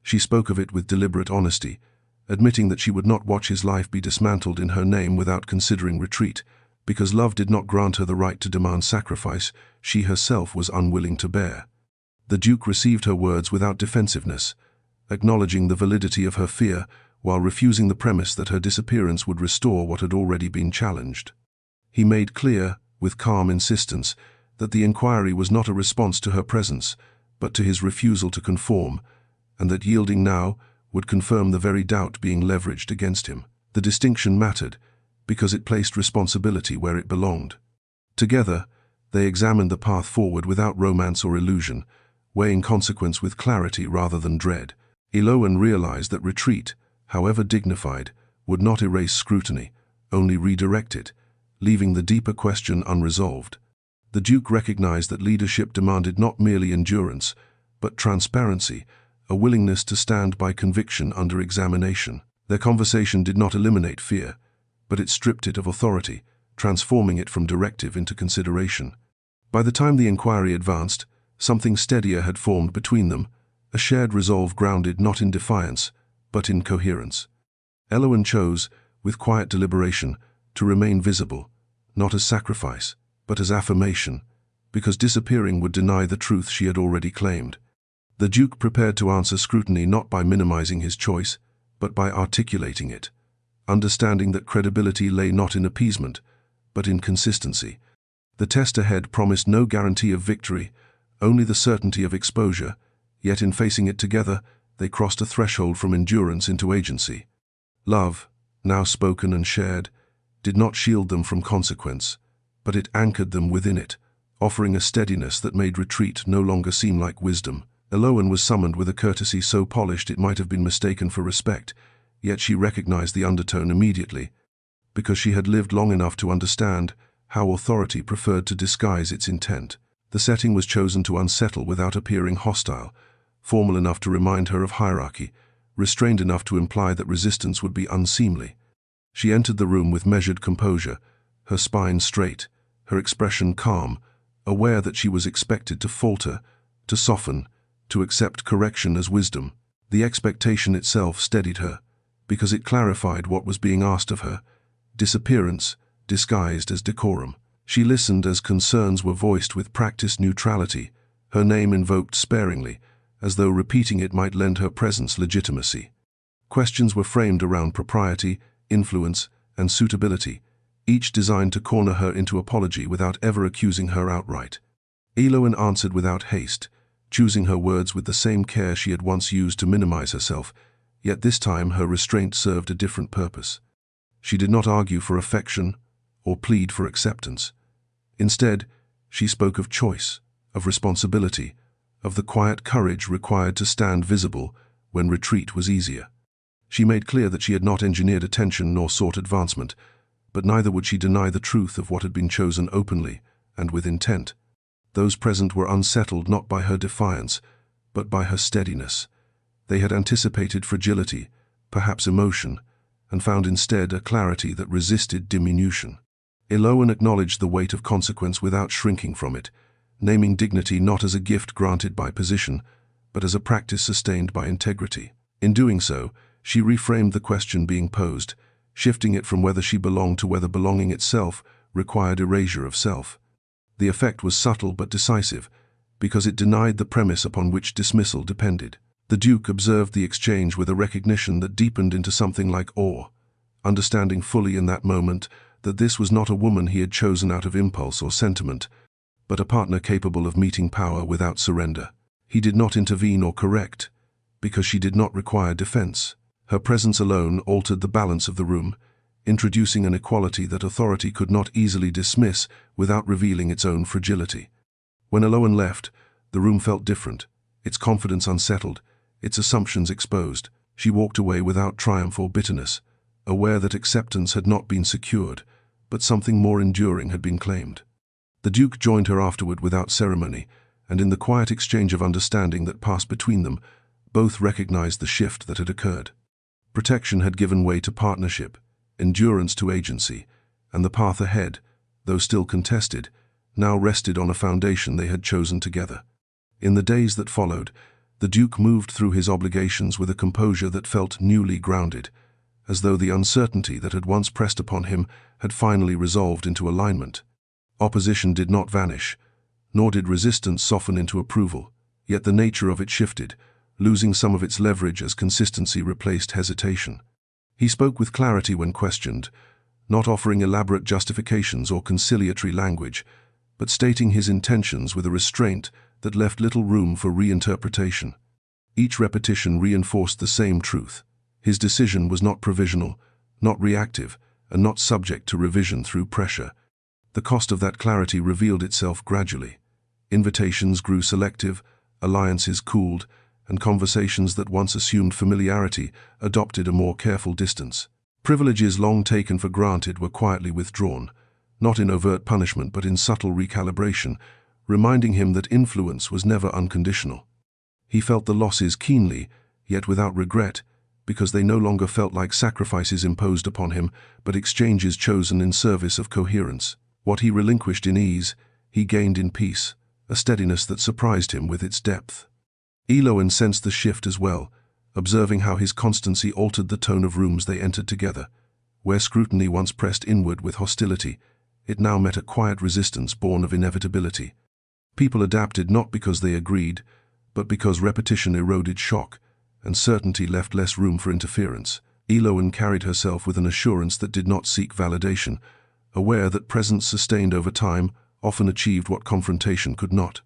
She spoke of it with deliberate honesty, admitting that she would not watch his life be dismantled in her name without considering retreat, because love did not grant her the right to demand sacrifice she herself was unwilling to bear. The Duke received her words without defensiveness, acknowledging the validity of her fear while refusing the premise that her disappearance would restore what had already been challenged. He made clear, with calm insistence, that the inquiry was not a response to her presence, but to his refusal to conform, and that yielding now would confirm the very doubt being leveraged against him. The distinction mattered, because it placed responsibility where it belonged. Together, they examined the path forward without romance or illusion, weighing consequence with clarity rather than dread. Elowen realized that retreat, however dignified, would not erase scrutiny, only redirect it, leaving the deeper question unresolved. The Duke recognized that leadership demanded not merely endurance, but transparency, a willingness to stand by conviction under examination. Their conversation did not eliminate fear, but it stripped it of authority, transforming it from directive into consideration. By the time the inquiry advanced, something steadier had formed between them, a shared resolve grounded not in defiance, but in coherence. Elowen chose, with quiet deliberation, to remain visible, not as sacrifice, but as affirmation, because disappearing would deny the truth she had already claimed. The Duke prepared to answer scrutiny not by minimizing his choice, but by articulating it, understanding that credibility lay not in appeasement, but in consistency. The test ahead promised no guarantee of victory, only the certainty of exposure, yet in facing it together, they crossed a threshold from endurance into agency. Love, now spoken and shared, did not shield them from consequence, but it anchored them within it, offering a steadiness that made retreat no longer seem like wisdom. Elowen was summoned with a courtesy so polished it might have been mistaken for respect, yet she recognized the undertone immediately, because she had lived long enough to understand how authority preferred to disguise its intent. The setting was chosen to unsettle without appearing hostile, formal enough to remind her of hierarchy, restrained enough to imply that resistance would be unseemly. She entered the room with measured composure, her spine straight, her expression calm, aware that she was expected to falter, to soften, to accept correction as wisdom. The expectation itself steadied her, because it clarified what was being asked of her, disappearance disguised as decorum. She listened as concerns were voiced with practiced neutrality, her name invoked sparingly, as though repeating it might lend her presence legitimacy. Questions were framed around propriety, influence, and suitability, each designed to corner her into apology without ever accusing her outright. Elowen answered without haste, choosing her words with the same care she had once used to minimize herself, yet this time her restraint served a different purpose. She did not argue for affection or plead for acceptance. Instead, she spoke of choice, of responsibility, of the quiet courage required to stand visible when retreat was easier. She made clear that she had not engineered attention nor sought advancement, but neither would she deny the truth of what had been chosen openly and with intent. Those present were unsettled not by her defiance, but by her steadiness. They had anticipated fragility, perhaps emotion, and found instead a clarity that resisted diminution. Elowen acknowledged the weight of consequence without shrinking from it, naming dignity not as a gift granted by position, but as a practice sustained by integrity. In doing so, she reframed the question being posed, shifting it from whether she belonged to whether belonging itself required erasure of self. The effect was subtle but decisive, because it denied the premise upon which dismissal depended. The Duke observed the exchange with a recognition that deepened into something like awe, understanding fully in that moment that this was not a woman he had chosen out of impulse or sentiment, but a partner capable of meeting power without surrender. He did not intervene or correct, because she did not require defense. Her presence alone altered the balance of the room, introducing an equality that authority could not easily dismiss without revealing its own fragility. When Elowen left, the room felt different, its confidence unsettled, its assumptions exposed. She walked away without triumph or bitterness, aware that acceptance had not been secured, but something more enduring had been claimed. The Duke joined her afterward without ceremony, and in the quiet exchange of understanding that passed between them, both recognized the shift that had occurred. Protection had given way to partnership, endurance to agency, and the path ahead, though still contested, now rested on a foundation they had chosen together. In the days that followed, the Duke moved through his obligations with a composure that felt newly grounded, as though the uncertainty that had once pressed upon him had finally resolved into alignment. Opposition did not vanish, nor did resistance soften into approval, yet the nature of it shifted, losing some of its leverage as consistency replaced hesitation. He spoke with clarity when questioned, not offering elaborate justifications or conciliatory language, but stating his intentions with a restraint that left little room for reinterpretation. Each repetition reinforced the same truth. His decision was not provisional, not reactive, and not subject to revision through pressure. The cost of that clarity revealed itself gradually. Invitations grew selective, alliances cooled, and conversations that once assumed familiarity adopted a more careful distance. Privileges long taken for granted were quietly withdrawn, not in overt punishment but in subtle recalibration, reminding him that influence was never unconditional. He felt the losses keenly, yet without regret, because they no longer felt like sacrifices imposed upon him, but exchanges chosen in service of coherence. What he relinquished in ease, he gained in peace, a steadiness that surprised him with its depth. Elowen sensed the shift as well, observing how his constancy altered the tone of rooms they entered together. Where scrutiny once pressed inward with hostility, it now met a quiet resistance born of inevitability. People adapted not because they agreed, but because repetition eroded shock, and certainty left less room for interference. Elowen carried herself with an assurance that did not seek validation, aware that presence sustained over time often achieved what confrontation could not.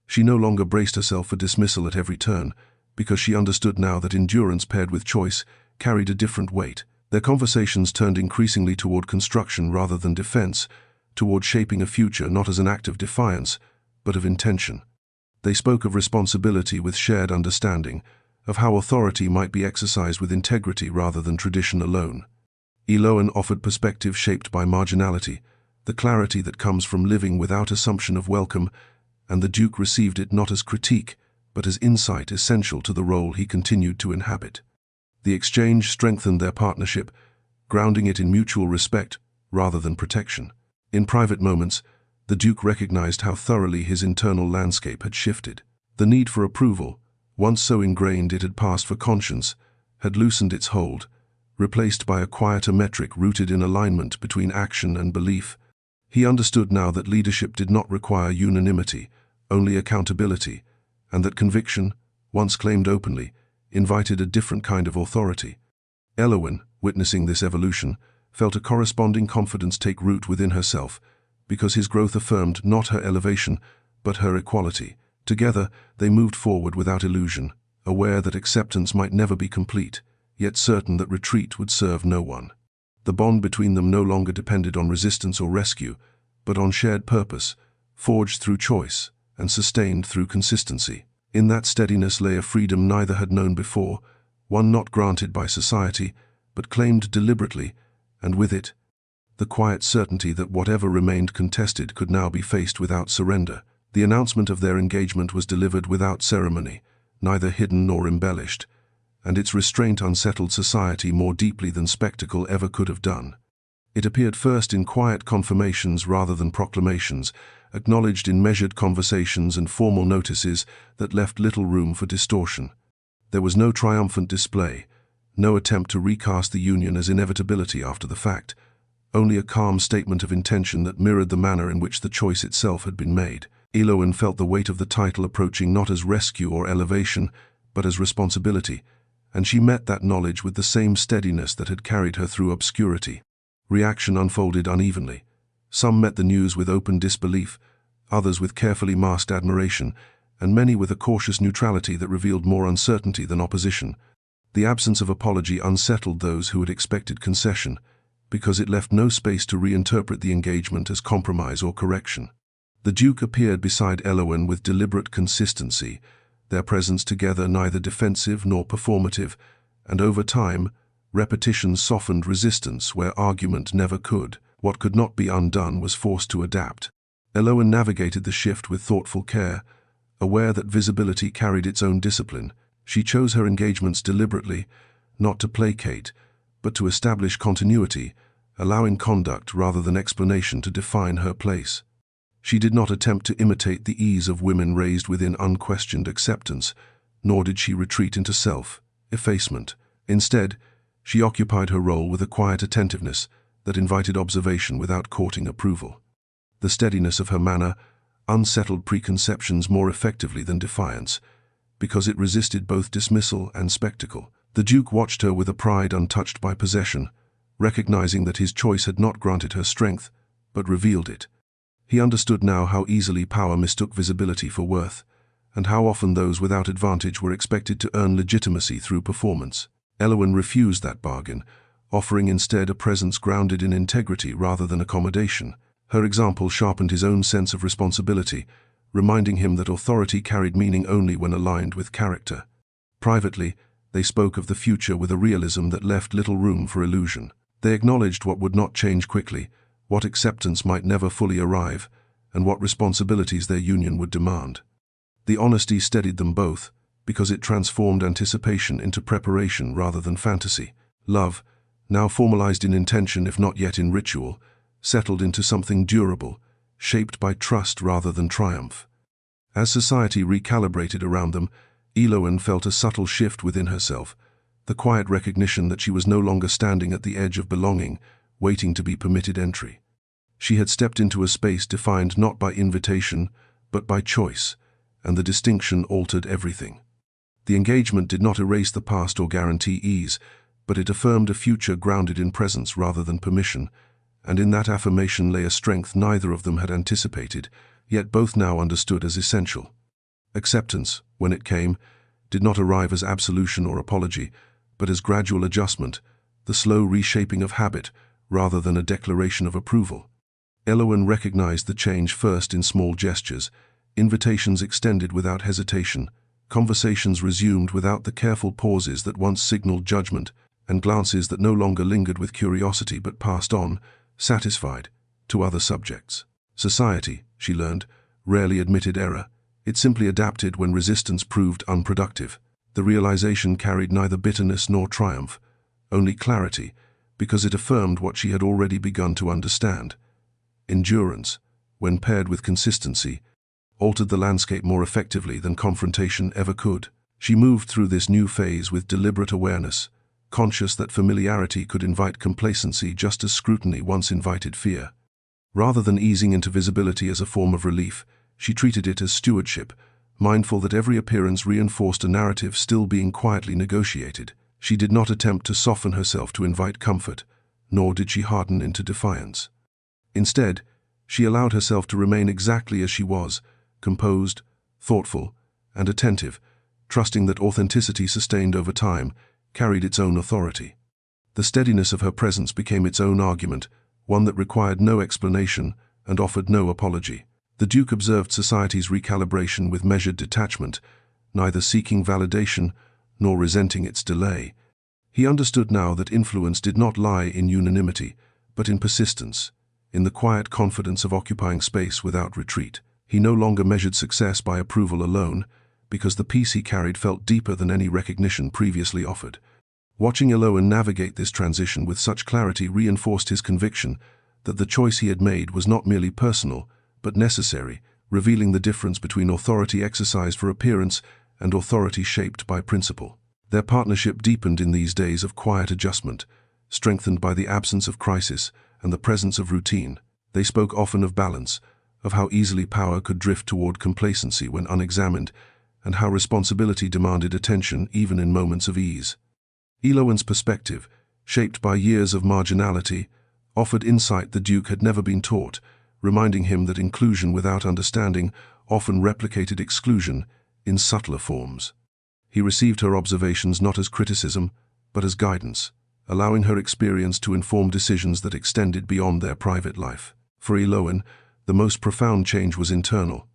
She no longer braced herself for dismissal at every turn, because she understood now that endurance paired with choice carried a different weight. Their conversations turned increasingly toward construction rather than defense, toward shaping a future not as an act of defiance, but of intention. They spoke of responsibility with shared understanding, of how authority might be exercised with integrity rather than tradition alone. Elowen offered perspective shaped by marginality, the clarity that comes from living without assumption of welcome, and the Duke received it not as critique, but as insight essential to the role he continued to inhabit. The exchange strengthened their partnership, grounding it in mutual respect rather than protection. In private moments, the Duke recognized how thoroughly his internal landscape had shifted. The need for approval, once so ingrained it had passed for conscience, had loosened its hold, replaced by a quieter metric rooted in alignment between action and belief. He understood now that leadership did not require unanimity, only accountability, and that conviction, once claimed openly, invited a different kind of authority. Elowen, witnessing this evolution, felt a corresponding confidence take root within herself, because his growth affirmed not her elevation, but her equality. Together, they moved forward without illusion, aware that acceptance might never be complete, yet certain that retreat would serve no one. The bond between them no longer depended on resistance or rescue, but on shared purpose, forged through choice and sustained through consistency. In that steadiness lay a freedom neither had known before, one not granted by society, but claimed deliberately, and with it, the quiet certainty that whatever remained contested could now be faced without surrender. The announcement of their engagement was delivered without ceremony, neither hidden nor embellished, and its restraint unsettled society more deeply than spectacle ever could have done. It appeared first in quiet confirmations rather than proclamations, acknowledged in measured conversations and formal notices that left little room for distortion. There was no triumphant display, no attempt to recast the union as inevitability after the fact, only a calm statement of intention that mirrored the manner in which the choice itself had been made. Elowen felt the weight of the title approaching not as rescue or elevation, but as responsibility, and she met that knowledge with the same steadiness that had carried her through obscurity. Reaction unfolded unevenly. Some met the news with open disbelief, others with carefully masked admiration, and many with a cautious neutrality that revealed more uncertainty than opposition. The absence of apology unsettled those who had expected concession, because it left no space to reinterpret the engagement as compromise or correction. The Duke appeared beside Elowen with deliberate consistency, their presence together neither defensive nor performative, and over time, repetition softened resistance where argument never could. What could not be undone was forced to adapt. Elowen navigated the shift with thoughtful care, aware that visibility carried its own discipline. She chose her engagements deliberately, not to placate, but to establish continuity, allowing conduct rather than explanation to define her place. She did not attempt to imitate the ease of women raised within unquestioned acceptance, nor did she retreat into self-effacement. Instead, she occupied her role with a quiet attentiveness that invited observation without courting approval. The steadiness of her manner unsettled preconceptions more effectively than defiance, because it resisted both dismissal and spectacle. The Duke watched her with a pride untouched by possession, recognizing that his choice had not granted her strength, but revealed it. He understood now how easily power mistook visibility for worth, and how often those without advantage were expected to earn legitimacy through performance. Elowen refused that bargain, offering instead a presence grounded in integrity rather than accommodation. Her example sharpened his own sense of responsibility, reminding him that authority carried meaning only when aligned with character. Privately, they spoke of the future with a realism that left little room for illusion. They acknowledged what would not change quickly, what acceptance might never fully arrive, and what responsibilities their union would demand. The honesty steadied them both, because it transformed anticipation into preparation rather than fantasy. Love, now formalized in intention if not yet in ritual, settled into something durable, shaped by trust rather than triumph. As society recalibrated around them, Elowen felt a subtle shift within herself, the quiet recognition that she was no longer standing at the edge of belonging, waiting to be permitted entry. She had stepped into a space defined not by invitation, but by choice, and the distinction altered everything. The engagement did not erase the past or guarantee ease, but it affirmed a future grounded in presence rather than permission, and in that affirmation lay a strength neither of them had anticipated, yet both now understood as essential. Acceptance, when it came, did not arrive as absolution or apology, but as gradual adjustment, the slow reshaping of habit rather than a declaration of approval. Elowen recognized the change first in small gestures, invitations extended without hesitation, conversations resumed without the careful pauses that once signaled judgment, and glances that no longer lingered with curiosity but passed on, satisfied, to other subjects. Society, she learned, rarely admitted error. It simply adapted when resistance proved unproductive. The realization carried neither bitterness nor triumph, only clarity, because it affirmed what she had already begun to understand. Endurance, when paired with consistency, altered the landscape more effectively than confrontation ever could. She moved through this new phase with deliberate awareness, conscious that familiarity could invite complacency just as scrutiny once invited fear. Rather than easing into visibility as a form of relief, she treated it as stewardship, mindful that every appearance reinforced a narrative still being quietly negotiated. She did not attempt to soften herself to invite comfort, nor did she harden into defiance. Instead, she allowed herself to remain exactly as she was, composed, thoughtful, and attentive, trusting that authenticity sustained over time carried its own authority. The steadiness of her presence became its own argument, one that required no explanation and offered no apology. The Duke observed society's recalibration with measured detachment, neither seeking validation nor resenting its delay. He understood now that influence did not lie in unanimity, but in persistence, in the quiet confidence of occupying space without retreat. He no longer measured success by approval alone, because the peace he carried felt deeper than any recognition previously offered. Watching Elowen navigate this transition with such clarity reinforced his conviction that the choice he had made was not merely personal, but necessary, revealing the difference between authority exercised for appearance and authority shaped by principle. Their partnership deepened in these days of quiet adjustment, strengthened by the absence of crisis and the presence of routine. They spoke often of balance, of how easily power could drift toward complacency when unexamined, and how responsibility demanded attention even in moments of ease. Elowen's perspective, shaped by years of marginality, offered insight the Duke had never been taught, reminding him that inclusion without understanding often replicated exclusion in subtler forms. He received her observations not as criticism, but as guidance, allowing her experience to inform decisions that extended beyond their private life. For Elowen, the most profound change was internal.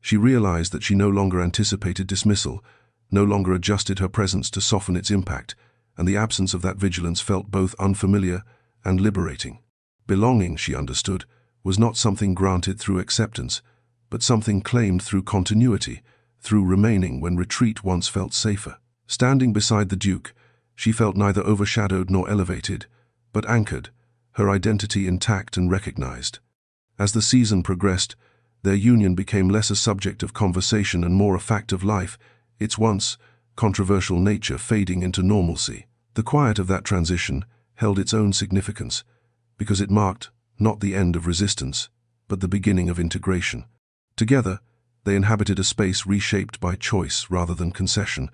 She realized that she no longer anticipated dismissal, no longer adjusted her presence to soften its impact, and the absence of that vigilance felt both unfamiliar and liberating. Belonging, she understood, was not something granted through acceptance, but something claimed through continuity, through remaining when retreat once felt safer. Standing beside the Duke, she felt neither overshadowed nor elevated, but anchored, her identity intact and recognized. As the season progressed, their union became less a subject of conversation and more a fact of life, its once controversial nature fading into normalcy. The quiet of that transition held its own significance, because it marked not the end of resistance, but the beginning of integration. Together, they inhabited a space reshaped by choice rather than concession,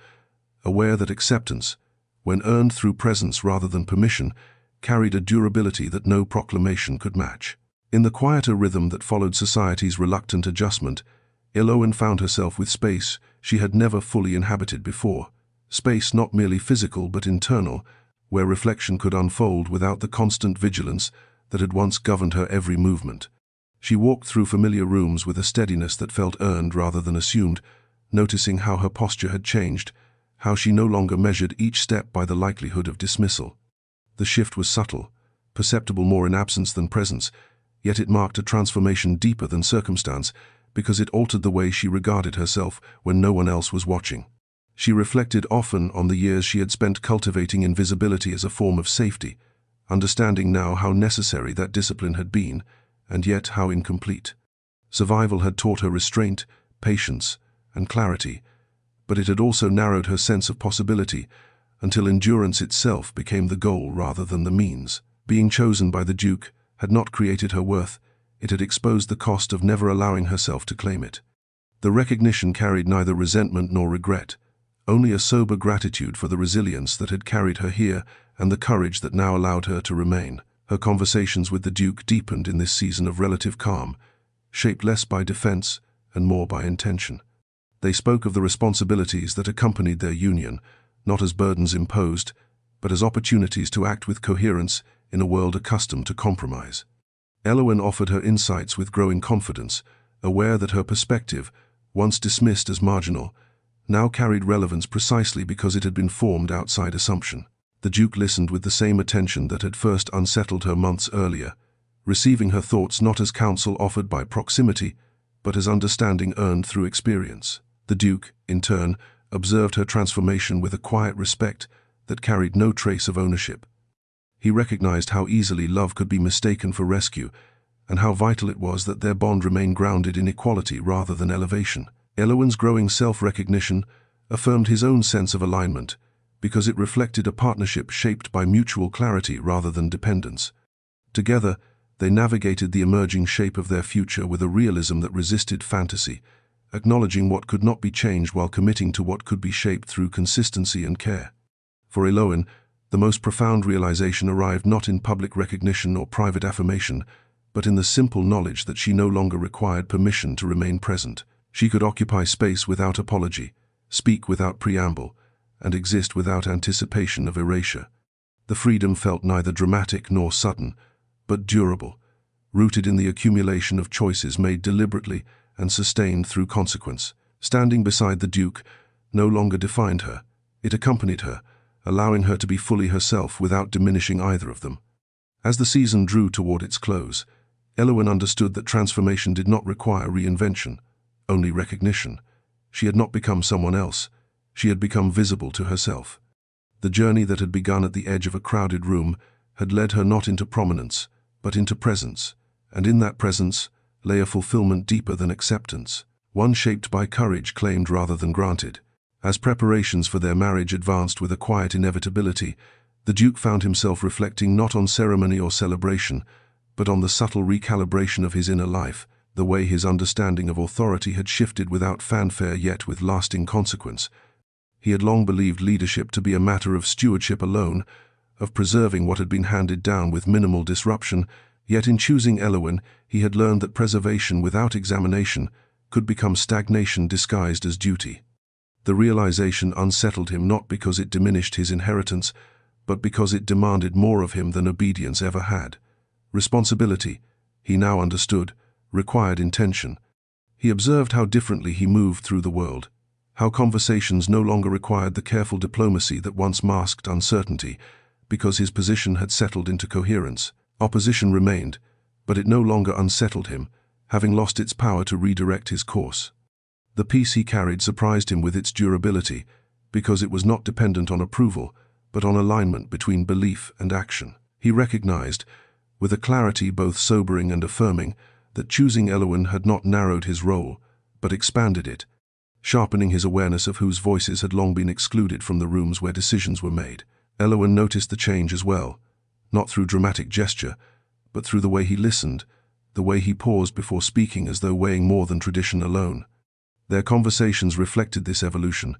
aware that acceptance, when earned through presence rather than permission, carried a durability that no proclamation could match. In the quieter rhythm that followed society's reluctant adjustment, Elowen found herself with space she had never fully inhabited before. Space not merely physical but internal, where reflection could unfold without the constant vigilance that had once governed her every movement. She walked through familiar rooms with a steadiness that felt earned rather than assumed, noticing how her posture had changed, how she no longer measured each step by the likelihood of dismissal. The shift was subtle, perceptible more in absence than presence, yet it marked a transformation deeper than circumstance because it altered the way she regarded herself when no one else was watching. She reflected often on the years she had spent cultivating invisibility as a form of safety, understanding now how necessary that discipline had been, and yet how incomplete. Survival had taught her restraint, patience, and clarity, but it had also narrowed her sense of possibility until endurance itself became the goal rather than the means. Being chosen by the Duke had not created her worth, it had exposed the cost of never allowing herself to claim it. The recognition carried neither resentment nor regret, only a sober gratitude for the resilience that had carried her here and the courage that now allowed her to remain. Her conversations with the Duke deepened in this season of relative calm, shaped less by defense and more by intention. They spoke of the responsibilities that accompanied their union, not as burdens imposed, but as opportunities to act with coherence in a world accustomed to compromise. Elowen offered her insights with growing confidence, aware that her perspective, once dismissed as marginal, now carried relevance precisely because it had been formed outside assumption. The Duke listened with the same attention that had first unsettled her months earlier, receiving her thoughts not as counsel offered by proximity, but as understanding earned through experience. The Duke, in turn, observed her transformation with a quiet respect that carried no trace of ownership. He recognized how easily love could be mistaken for rescue, and how vital it was that their bond remain grounded in equality rather than elevation. Elowen's growing self-recognition affirmed his own sense of alignment, because it reflected a partnership shaped by mutual clarity rather than dependence. Together, they navigated the emerging shape of their future with a realism that resisted fantasy, acknowledging what could not be changed while committing to what could be shaped through consistency and care. For Elowen, the most profound realization arrived not in public recognition or private affirmation, but in the simple knowledge that she no longer required permission to remain present. She could occupy space without apology, speak without preamble, and exist without anticipation of erasure. The freedom felt neither dramatic nor sudden, but durable, rooted in the accumulation of choices made deliberately and sustained through consequence. Standing beside the Duke no longer defined her, it accompanied her, allowing her to be fully herself without diminishing either of them. As the season drew toward its close, Elowen understood that transformation did not require reinvention, only recognition. She had not become someone else, she had become visible to herself. The journey that had begun at the edge of a crowded room had led her not into prominence, but into presence, and in that presence lay a fulfillment deeper than acceptance, one shaped by courage claimed rather than granted. As preparations for their marriage advanced with a quiet inevitability, the Duke found himself reflecting not on ceremony or celebration, but on the subtle recalibration of his inner life, the way his understanding of authority had shifted without fanfare yet with lasting consequence. He had long believed leadership to be a matter of stewardship alone, of preserving what had been handed down with minimal disruption, yet in choosing Elowen, he had learned that preservation without examination could become stagnation disguised as duty. The realization unsettled him not because it diminished his inheritance, but because it demanded more of him than obedience ever had. Responsibility, he now understood, required intention. He observed how differently he moved through the world, how conversations no longer required the careful diplomacy that once masked uncertainty, because his position had settled into coherence. Opposition remained, but it no longer unsettled him, having lost its power to redirect his course. The peace he carried surprised him with its durability, because it was not dependent on approval, but on alignment between belief and action. He recognized, with a clarity both sobering and affirming, that choosing Elowen had not narrowed his role, but expanded it, sharpening his awareness of whose voices had long been excluded from the rooms where decisions were made. Elowen noticed the change as well, not through dramatic gesture, but through the way he listened, the way he paused before speaking as though weighing more than tradition alone. Their conversations reflected this evolution,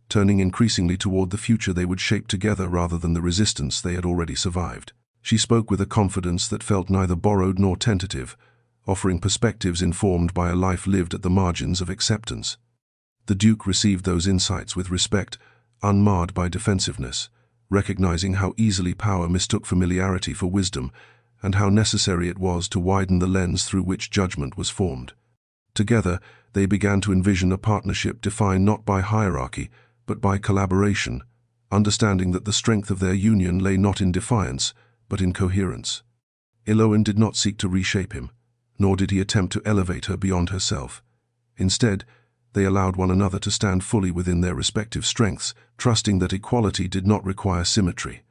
turning increasingly toward the future they would shape together rather than the resistance they had already survived. She spoke with a confidence that felt neither borrowed nor tentative, offering perspectives informed by a life lived at the margins of acceptance. The Duke received those insights with respect, unmarred by defensiveness, recognizing how easily power mistook familiarity for wisdom, and how necessary it was to widen the lens through which judgment was formed. Together, they began to envision a partnership defined not by hierarchy, but by collaboration, understanding that the strength of their union lay not in defiance, but in coherence. Elowen did not seek to reshape him, nor did he attempt to elevate her beyond herself. Instead, They allowed one another to stand fully within their respective strengths, trusting that equality did not require symmetry.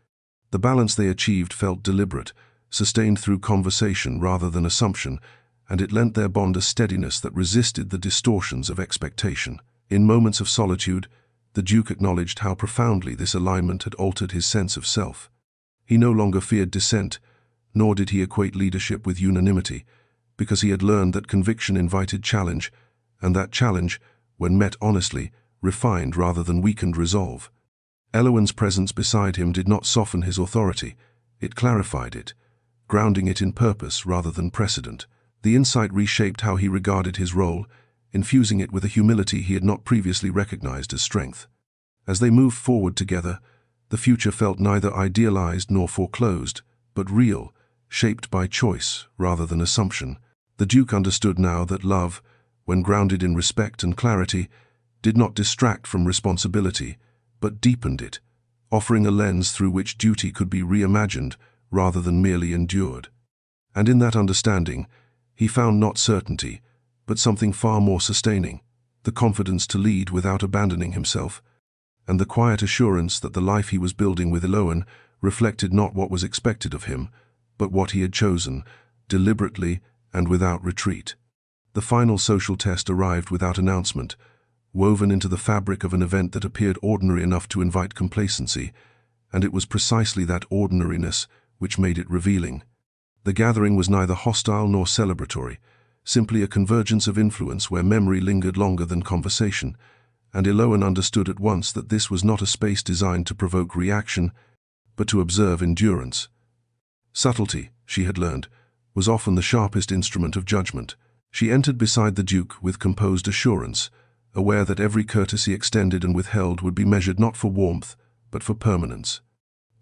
The balance they achieved felt deliberate, sustained through conversation rather than assumption, and it lent their bond a steadiness that resisted the distortions of expectation. In moments of solitude, the Duke acknowledged how profoundly this alignment had altered his sense of self. He no longer feared dissent, nor did he equate leadership with unanimity, because he had learned that conviction invited challenge, and that challenge, when met honestly, refined rather than weakened resolve. Elowen's presence beside him did not soften his authority, it clarified it, grounding it in purpose rather than precedent. The insight reshaped how he regarded his role, infusing it with a humility he had not previously recognized as strength. As they moved forward together, the future felt neither idealized nor foreclosed, but real, shaped by choice rather than assumption. The Duke understood now that love, when grounded in respect and clarity, did not distract from responsibility, but deepened it, offering a lens through which duty could be reimagined rather than merely endured. And in that understanding, he found not certainty, but something far more sustaining, the confidence to lead without abandoning himself, and the quiet assurance that the life he was building with Elowen reflected not what was expected of him, but what he had chosen, deliberately and without retreat. The final social test arrived without announcement, woven into the fabric of an event that appeared ordinary enough to invite complacency, and it was precisely that ordinariness which made it revealing. The gathering was neither hostile nor celebratory, simply a convergence of influence where memory lingered longer than conversation, and Elowen understood at once that this was not a space designed to provoke reaction, but to observe endurance. Subtlety, she had learned, was often the sharpest instrument of judgment. She entered beside the Duke with composed assurance, aware that every courtesy extended and withheld would be measured not for warmth, but for permanence.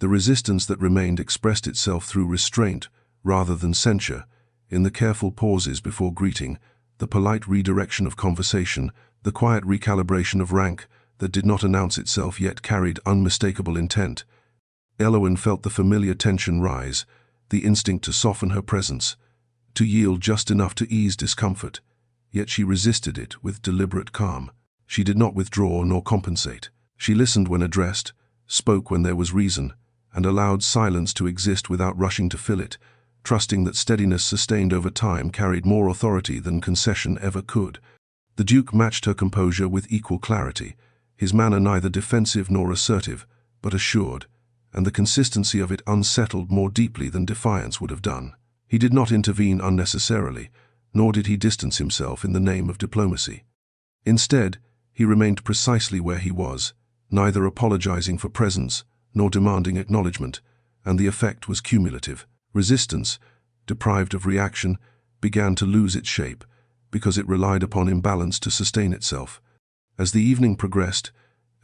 The resistance that remained expressed itself through restraint rather than censure, in the careful pauses before greeting, the polite redirection of conversation, the quiet recalibration of rank that did not announce itself yet carried unmistakable intent. Elowen felt the familiar tension rise, the instinct to soften her presence, to yield just enough to ease discomfort, yet she resisted it with deliberate calm. She did not withdraw nor compensate. She listened when addressed, spoke when there was reason, and allowed silence to exist without rushing to fill it, trusting that steadiness sustained over time carried more authority than concession ever could. The Duke matched her composure with equal clarity, his manner neither defensive nor assertive, but assured, and the consistency of it unsettled more deeply than defiance would have done. He did not intervene unnecessarily, nor did he distance himself in the name of diplomacy. Instead, he remained precisely where he was, neither apologizing for presence nor demanding acknowledgement, and the effect was cumulative. Resistance, deprived of reaction, began to lose its shape, because it relied upon imbalance to sustain itself. As the evening progressed,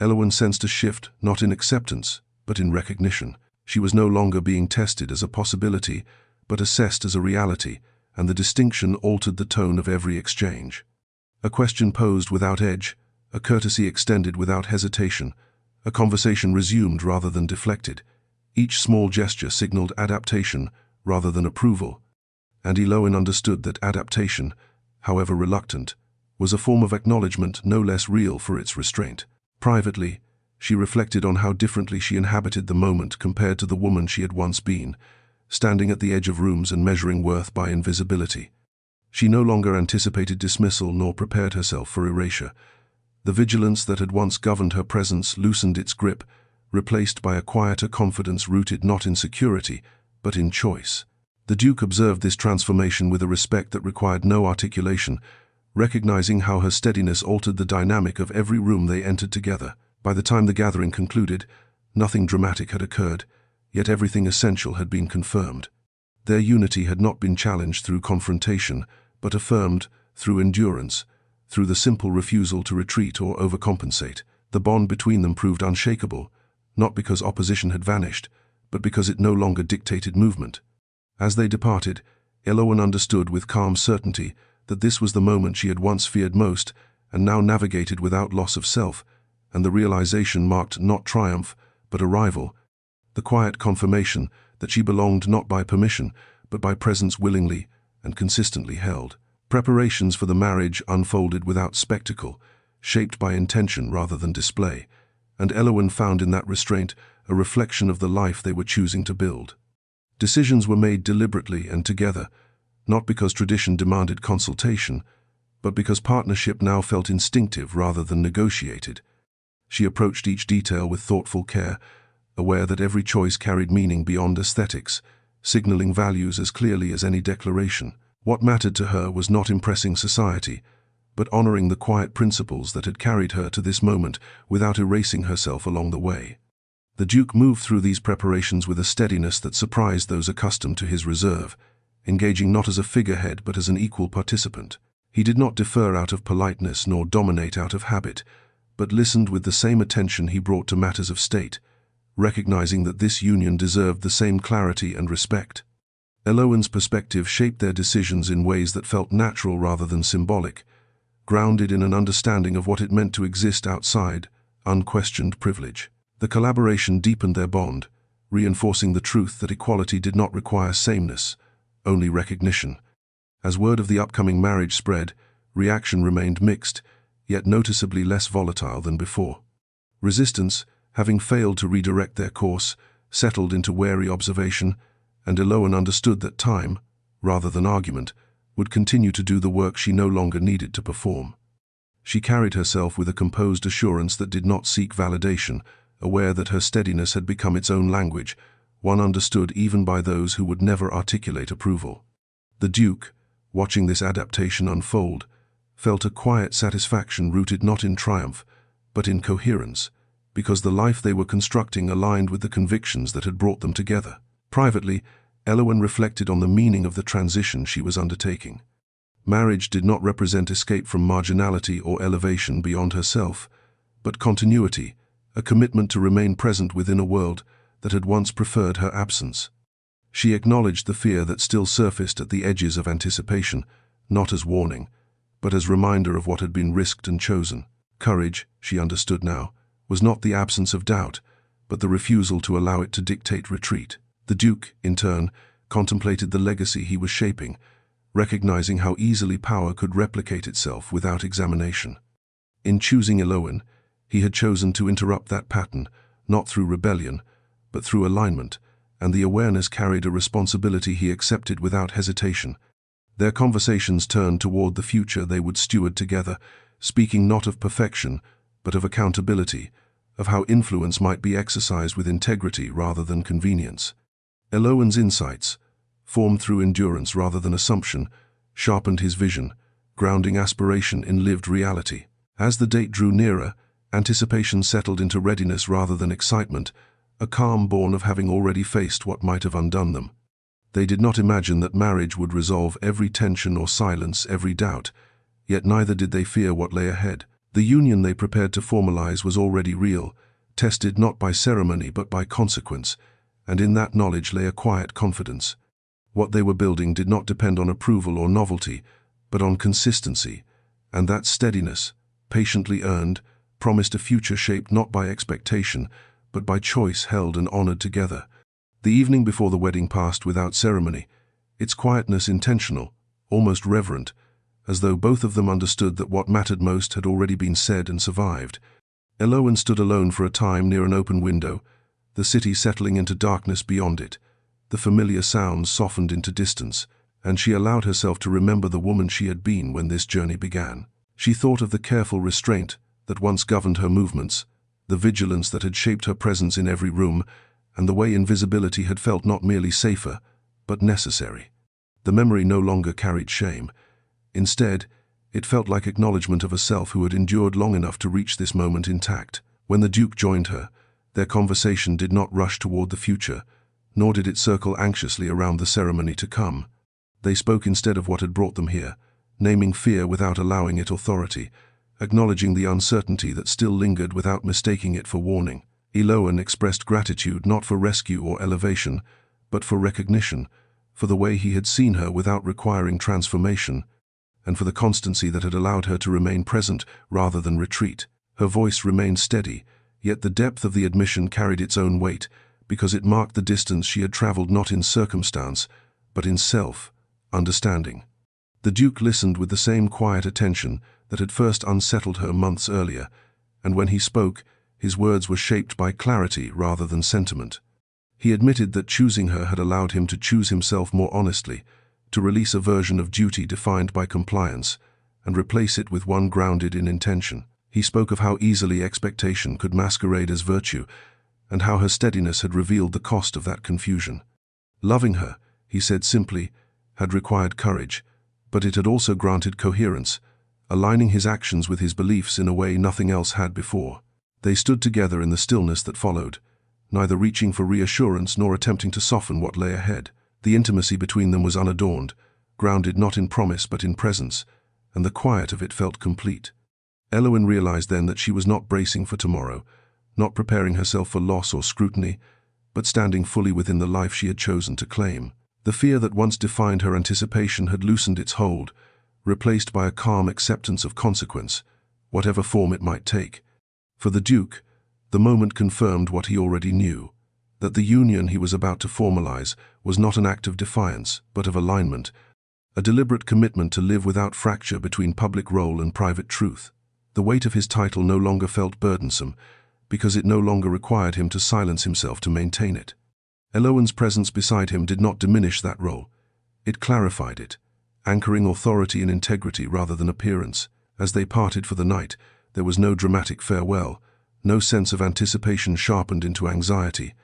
Elowen sensed a shift not in acceptance, but in recognition. She was no longer being tested as a possibility, but assessed as a reality, and the distinction altered the tone of every exchange. A question posed without edge, a courtesy extended without hesitation, a conversation resumed rather than deflected. Each small gesture signaled adaptation rather than approval, and Elowen understood that adaptation, however reluctant, was a form of acknowledgement no less real for its restraint. Privately, she reflected on how differently she inhabited the moment compared to the woman she had once been, standing at the edge of rooms and measuring worth by invisibility. She no longer anticipated dismissal nor prepared herself for erasure. The vigilance that had once governed her presence loosened its grip, replaced by a quieter confidence rooted not in security, but in choice. The Duke observed this transformation with a respect that required no articulation, recognizing how her steadiness altered the dynamic of every room they entered together. By the time the gathering concluded, nothing dramatic had occurred, yet everything essential had been confirmed. Their unity had not been challenged through confrontation, but affirmed through endurance, through the simple refusal to retreat or overcompensate. The bond between them proved unshakable, not because opposition had vanished, but because it no longer dictated movement. As they departed, Elowen understood with calm certainty that this was the moment she had once feared most and now navigated without loss of self, and the realization marked not triumph, but arrival, the quiet confirmation that she belonged not by permission, but by presence willingly and consistently held. Preparations for the marriage unfolded without spectacle, shaped by intention rather than display, and Elowen found in that restraint a reflection of the life they were choosing to build. Decisions were made deliberately and together, not because tradition demanded consultation, but because partnership now felt instinctive rather than negotiated. She approached each detail with thoughtful care, aware that every choice carried meaning beyond aesthetics, signaling values as clearly as any declaration. What mattered to her was not impressing society, but honoring the quiet principles that had carried her to this moment without erasing herself along the way. The Duke moved through these preparations with a steadiness that surprised those accustomed to his reserve, engaging not as a figurehead but as an equal participant. He did not defer out of politeness nor dominate out of habit, but listened with the same attention he brought to matters of state, recognizing that this union deserved the same clarity and respect. Elowen's perspective shaped their decisions in ways that felt natural rather than symbolic, grounded in an understanding of what it meant to exist outside unquestioned privilege. The collaboration deepened their bond, reinforcing the truth that equality did not require sameness, only recognition. As word of the upcoming marriage spread, reaction remained mixed, yet noticeably less volatile than before. Resistance, having failed to redirect their course, settled into wary observation, and Elowen understood that time, rather than argument, would continue to do the work she no longer needed to perform. She carried herself with a composed assurance that did not seek validation, aware that her steadiness had become its own language, one understood even by those who would never articulate approval. The Duke, watching this adaptation unfold, felt a quiet satisfaction rooted not in triumph, but in coherence, because the life they were constructing aligned with the convictions that had brought them together. Privately, Elowen reflected on the meaning of the transition she was undertaking. Marriage did not represent escape from marginality or elevation beyond herself, but continuity, a commitment to remain present within a world that had once preferred her absence. She acknowledged the fear that still surfaced at the edges of anticipation, not as warning, but as reminder of what had been risked and chosen. Courage, she understood now, was not the absence of doubt, but the refusal to allow it to dictate retreat. The Duke, in turn, contemplated the legacy he was shaping, recognizing how easily power could replicate itself without examination. In choosing Elowen, he had chosen to interrupt that pattern, not through rebellion, but through alignment, and the awareness carried a responsibility he accepted without hesitation. Their conversations turned toward the future they would steward together, speaking not of perfection, but of accountability, of how influence might be exercised with integrity rather than convenience. Elowen's insights, formed through endurance rather than assumption, sharpened his vision, grounding aspiration in lived reality. As the date drew nearer, anticipation settled into readiness rather than excitement, a calm born of having already faced what might have undone them. They did not imagine that marriage would resolve every tension or silence every doubt, yet neither did they fear what lay ahead. The union they prepared to formalize was already real, tested not by ceremony but by consequence, and in that knowledge lay a quiet confidence. What they were building did not depend on approval or novelty, but on consistency, and that steadiness, patiently earned, promised a future shaped not by expectation, but by choice held and honored together. The evening before the wedding passed without ceremony, its quietness intentional, almost reverent, as though both of them understood that what mattered most had already been said and survived. Elowen stood alone for a time near an open window, the city settling into darkness beyond it. The familiar sounds softened into distance, and she allowed herself to remember the woman she had been when this journey began. She thought of the careful restraint that once governed her movements, the vigilance that had shaped her presence in every room, and the way invisibility had felt not merely safer, but necessary. The memory no longer carried shame. Instead, it felt like acknowledgement of a self who had endured long enough to reach this moment intact. When the Duke joined her, their conversation did not rush toward the future, nor did it circle anxiously around the ceremony to come. They spoke instead of what had brought them here, naming fear without allowing it authority, acknowledging the uncertainty that still lingered without mistaking it for warning. Elowen expressed gratitude not for rescue or elevation, but for recognition, for the way he had seen her without requiring transformation, and for the constancy that had allowed her to remain present rather than retreat. Her voice remained steady, yet the depth of the admission carried its own weight, because it marked the distance she had traveled not in circumstance, but in self-understanding. The Duke listened with the same quiet attention that had first unsettled her months earlier, and when he spoke, his words were shaped by clarity rather than sentiment. He admitted that choosing her had allowed him to choose himself more honestly, to release a version of duty defined by compliance, and replace it with one grounded in intention. He spoke of how easily expectation could masquerade as virtue, and how her steadiness had revealed the cost of that confusion. Loving her, he said simply, had required courage, but it had also granted coherence, aligning his actions with his beliefs in a way nothing else had before. They stood together in the stillness that followed, neither reaching for reassurance nor attempting to soften what lay ahead. The intimacy between them was unadorned, grounded not in promise but in presence, and the quiet of it felt complete. Elowen realized then that she was not bracing for tomorrow, not preparing herself for loss or scrutiny, but standing fully within the life she had chosen to claim. The fear that once defined her anticipation had loosened its hold, replaced by a calm acceptance of consequence, whatever form it might take. For the Duke, the moment confirmed what he already knew, that the union he was about to formalize was not an act of defiance, but of alignment, a deliberate commitment to live without fracture between public role and private truth. The weight of his title no longer felt burdensome, because it no longer required him to silence himself to maintain it. Elowen's presence beside him did not diminish that role. It clarified it, anchoring authority in integrity rather than appearance. As they parted for the night, there was no dramatic farewell, no sense of anticipation sharpened into anxiety.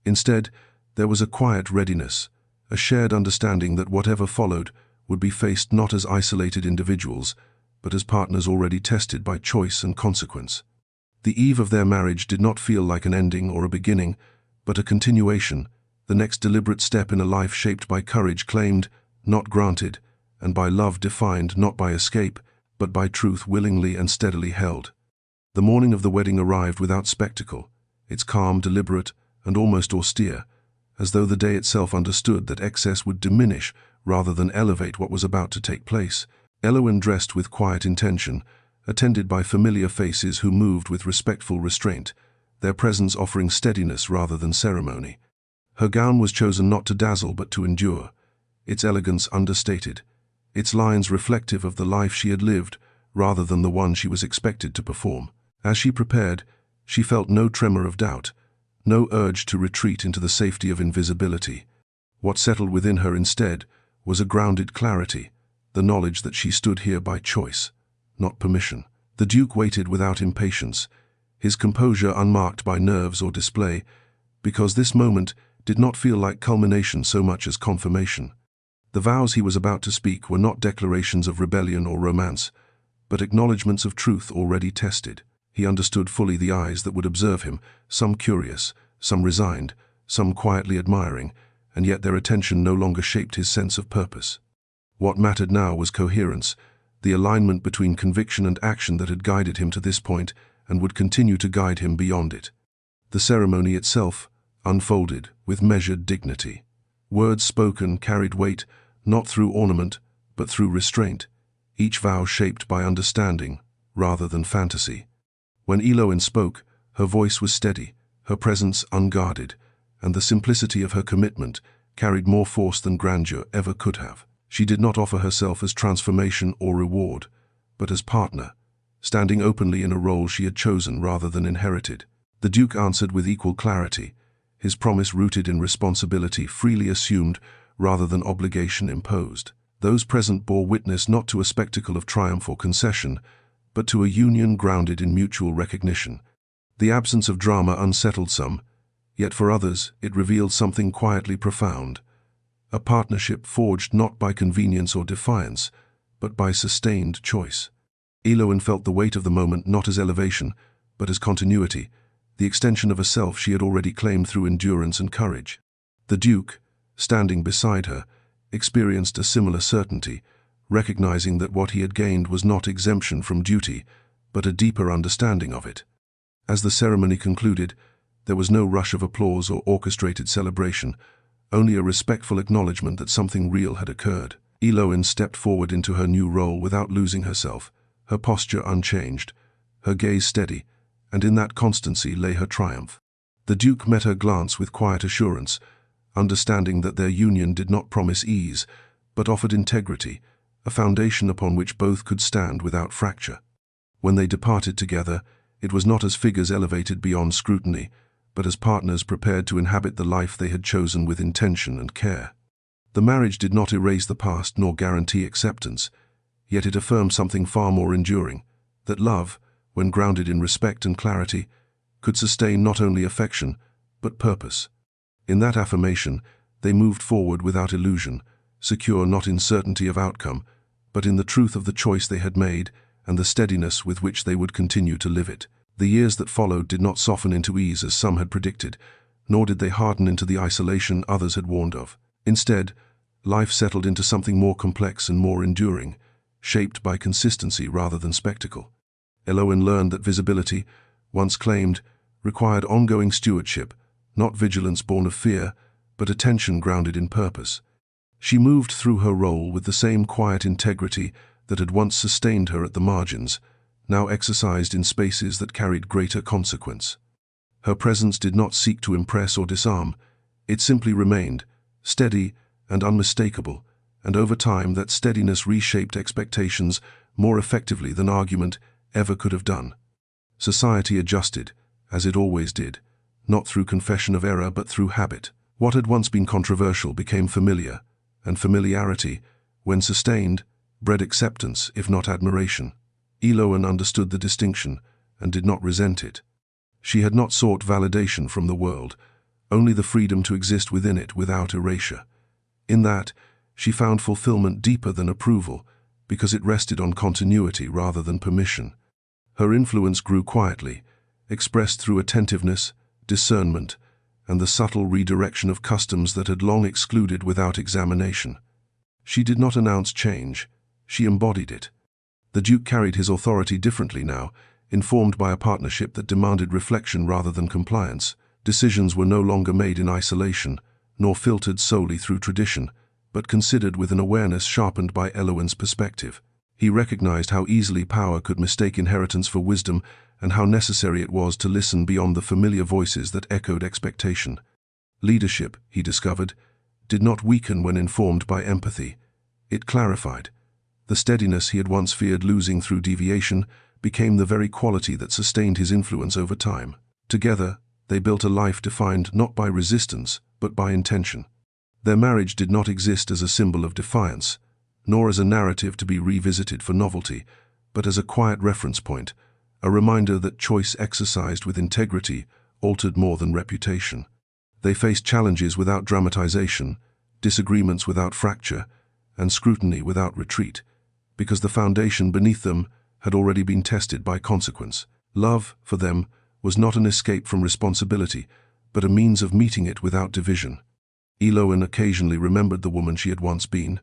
Instead, there was a quiet readiness, a shared understanding that whatever followed would be faced not as isolated individuals, but as partners already tested by choice and consequence. The eve of their marriage did not feel like an ending or a beginning, but a continuation, the next deliberate step in a life shaped by courage claimed, not granted, and by love defined not by escape, but by truth willingly and steadily held. The morning of the wedding arrived without spectacle, its calm, deliberate, and almost austere, as though the day itself understood that excess would diminish rather than elevate what was about to take place. Elowen dressed with quiet intention, attended by familiar faces who moved with respectful restraint, their presence offering steadiness rather than ceremony. Her gown was chosen not to dazzle but to endure, its elegance understated, its lines reflective of the life she had lived rather than the one she was expected to perform. As she prepared, she felt no tremor of doubt, no urge to retreat into the safety of invisibility. What settled within her instead was a grounded clarity, the knowledge that she stood here by choice, not permission. The Duke waited without impatience, his composure unmarked by nerves or display, because this moment did not feel like culmination so much as confirmation. The vows he was about to speak were not declarations of rebellion or romance, but acknowledgments of truth already tested. He understood fully the eyes that would observe him, some curious, some resigned, some quietly admiring, and yet their attention no longer shaped his sense of purpose. What mattered now was coherence, the alignment between conviction and action that had guided him to this point and would continue to guide him beyond it. The ceremony itself unfolded with measured dignity. Words spoken carried weight, not through ornament, but through restraint, each vow shaped by understanding rather than fantasy. When Elowen spoke, her voice was steady, her presence unguarded, and the simplicity of her commitment carried more force than grandeur ever could have. She did not offer herself as transformation or reward, but as partner, standing openly in a role she had chosen rather than inherited. The Duke answered with equal clarity, his promise rooted in responsibility freely assumed rather than obligation imposed. Those present bore witness not to a spectacle of triumph or concession, but to a union grounded in mutual recognition. The absence of drama unsettled some, yet for others it revealed something quietly profound. A partnership forged not by convenience or defiance, but by sustained choice. Elowen felt the weight of the moment not as elevation, but as continuity, the extension of a self she had already claimed through endurance and courage. The Duke, standing beside her, experienced a similar certainty, recognizing that what he had gained was not exemption from duty, but a deeper understanding of it. As the ceremony concluded, there was no rush of applause or orchestrated celebration, only a respectful acknowledgement that something real had occurred. Elowen stepped forward into her new role without losing herself, her posture unchanged, her gaze steady, and in that constancy lay her triumph. The Duke met her glance with quiet assurance, understanding that their union did not promise ease, but offered integrity, a foundation upon which both could stand without fracture. When they departed together, it was not as figures elevated beyond scrutiny, but as partners prepared to inhabit the life they had chosen with intention and care. The marriage did not erase the past nor guarantee acceptance, yet it affirmed something far more enduring, that love, when grounded in respect and clarity, could sustain not only affection, but purpose. In that affirmation, they moved forward without illusion, secure not in certainty of outcome, but in the truth of the choice they had made and the steadiness with which they would continue to live it. The years that followed did not soften into ease as some had predicted, nor did they harden into the isolation others had warned of. Instead, life settled into something more complex and more enduring, shaped by consistency rather than spectacle. Elowen learned that visibility, once claimed, required ongoing stewardship, not vigilance born of fear, but attention grounded in purpose. She moved through her role with the same quiet integrity that had once sustained her at the margins, now exercised in spaces that carried greater consequence. Her presence did not seek to impress or disarm. It simply remained, steady and unmistakable, and over time that steadiness reshaped expectations more effectively than argument ever could have done. Society adjusted, as it always did, not through confession of error but through habit. What had once been controversial became familiar, and familiarity, when sustained, bred acceptance if not admiration. Elowen understood the distinction and did not resent it. She had not sought validation from the world, only the freedom to exist within it without erasure. In that, she found fulfillment deeper than approval, because it rested on continuity rather than permission. Her influence grew quietly, expressed through attentiveness, discernment, and the subtle redirection of customs that had long excluded without examination. She did not announce change, she embodied it. The Duke carried his authority differently now, informed by a partnership that demanded reflection rather than compliance. Decisions were no longer made in isolation, nor filtered solely through tradition, but considered with an awareness sharpened by Elowen's perspective. He recognized how easily power could mistake inheritance for wisdom and how necessary it was to listen beyond the familiar voices that echoed expectation. Leadership, he discovered, did not weaken when informed by empathy. It clarified. The steadiness he had once feared losing through deviation became the very quality that sustained his influence over time. Together, they built a life defined not by resistance, but by intention. Their marriage did not exist as a symbol of defiance, nor as a narrative to be revisited for novelty, but as a quiet reference point, a reminder that choice exercised with integrity altered more than reputation. They faced challenges without dramatization, disagreements without fracture, and scrutiny without retreat, because the foundation beneath them had already been tested by consequence. Love, for them, was not an escape from responsibility, but a means of meeting it without division. Elowen occasionally remembered the woman she had once been,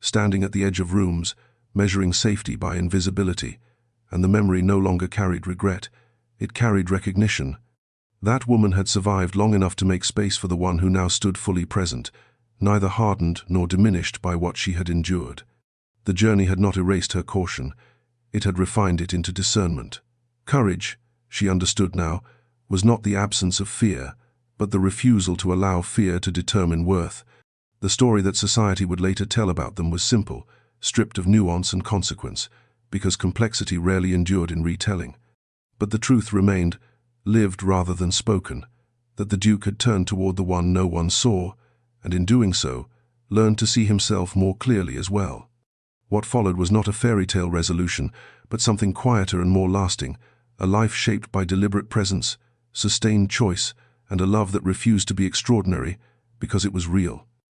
standing at the edge of rooms, measuring safety by invisibility, and the memory no longer carried regret, it carried recognition. That woman had survived long enough to make space for the one who now stood fully present, neither hardened nor diminished by what she had endured. The journey had not erased her caution, it had refined it into discernment. Courage, she understood now, was not the absence of fear, but the refusal to allow fear to determine worth. The story that society would later tell about them was simple, stripped of nuance and consequence, because complexity rarely endured in retelling. But the truth remained, lived rather than spoken, that the Duke had turned toward the one no one saw, and in doing so, learned to see himself more clearly as well. What followed was not a fairy tale resolution, but something quieter and more lasting, a life shaped by deliberate presence, sustained choice, and a love that refused to be extraordinary because it was real.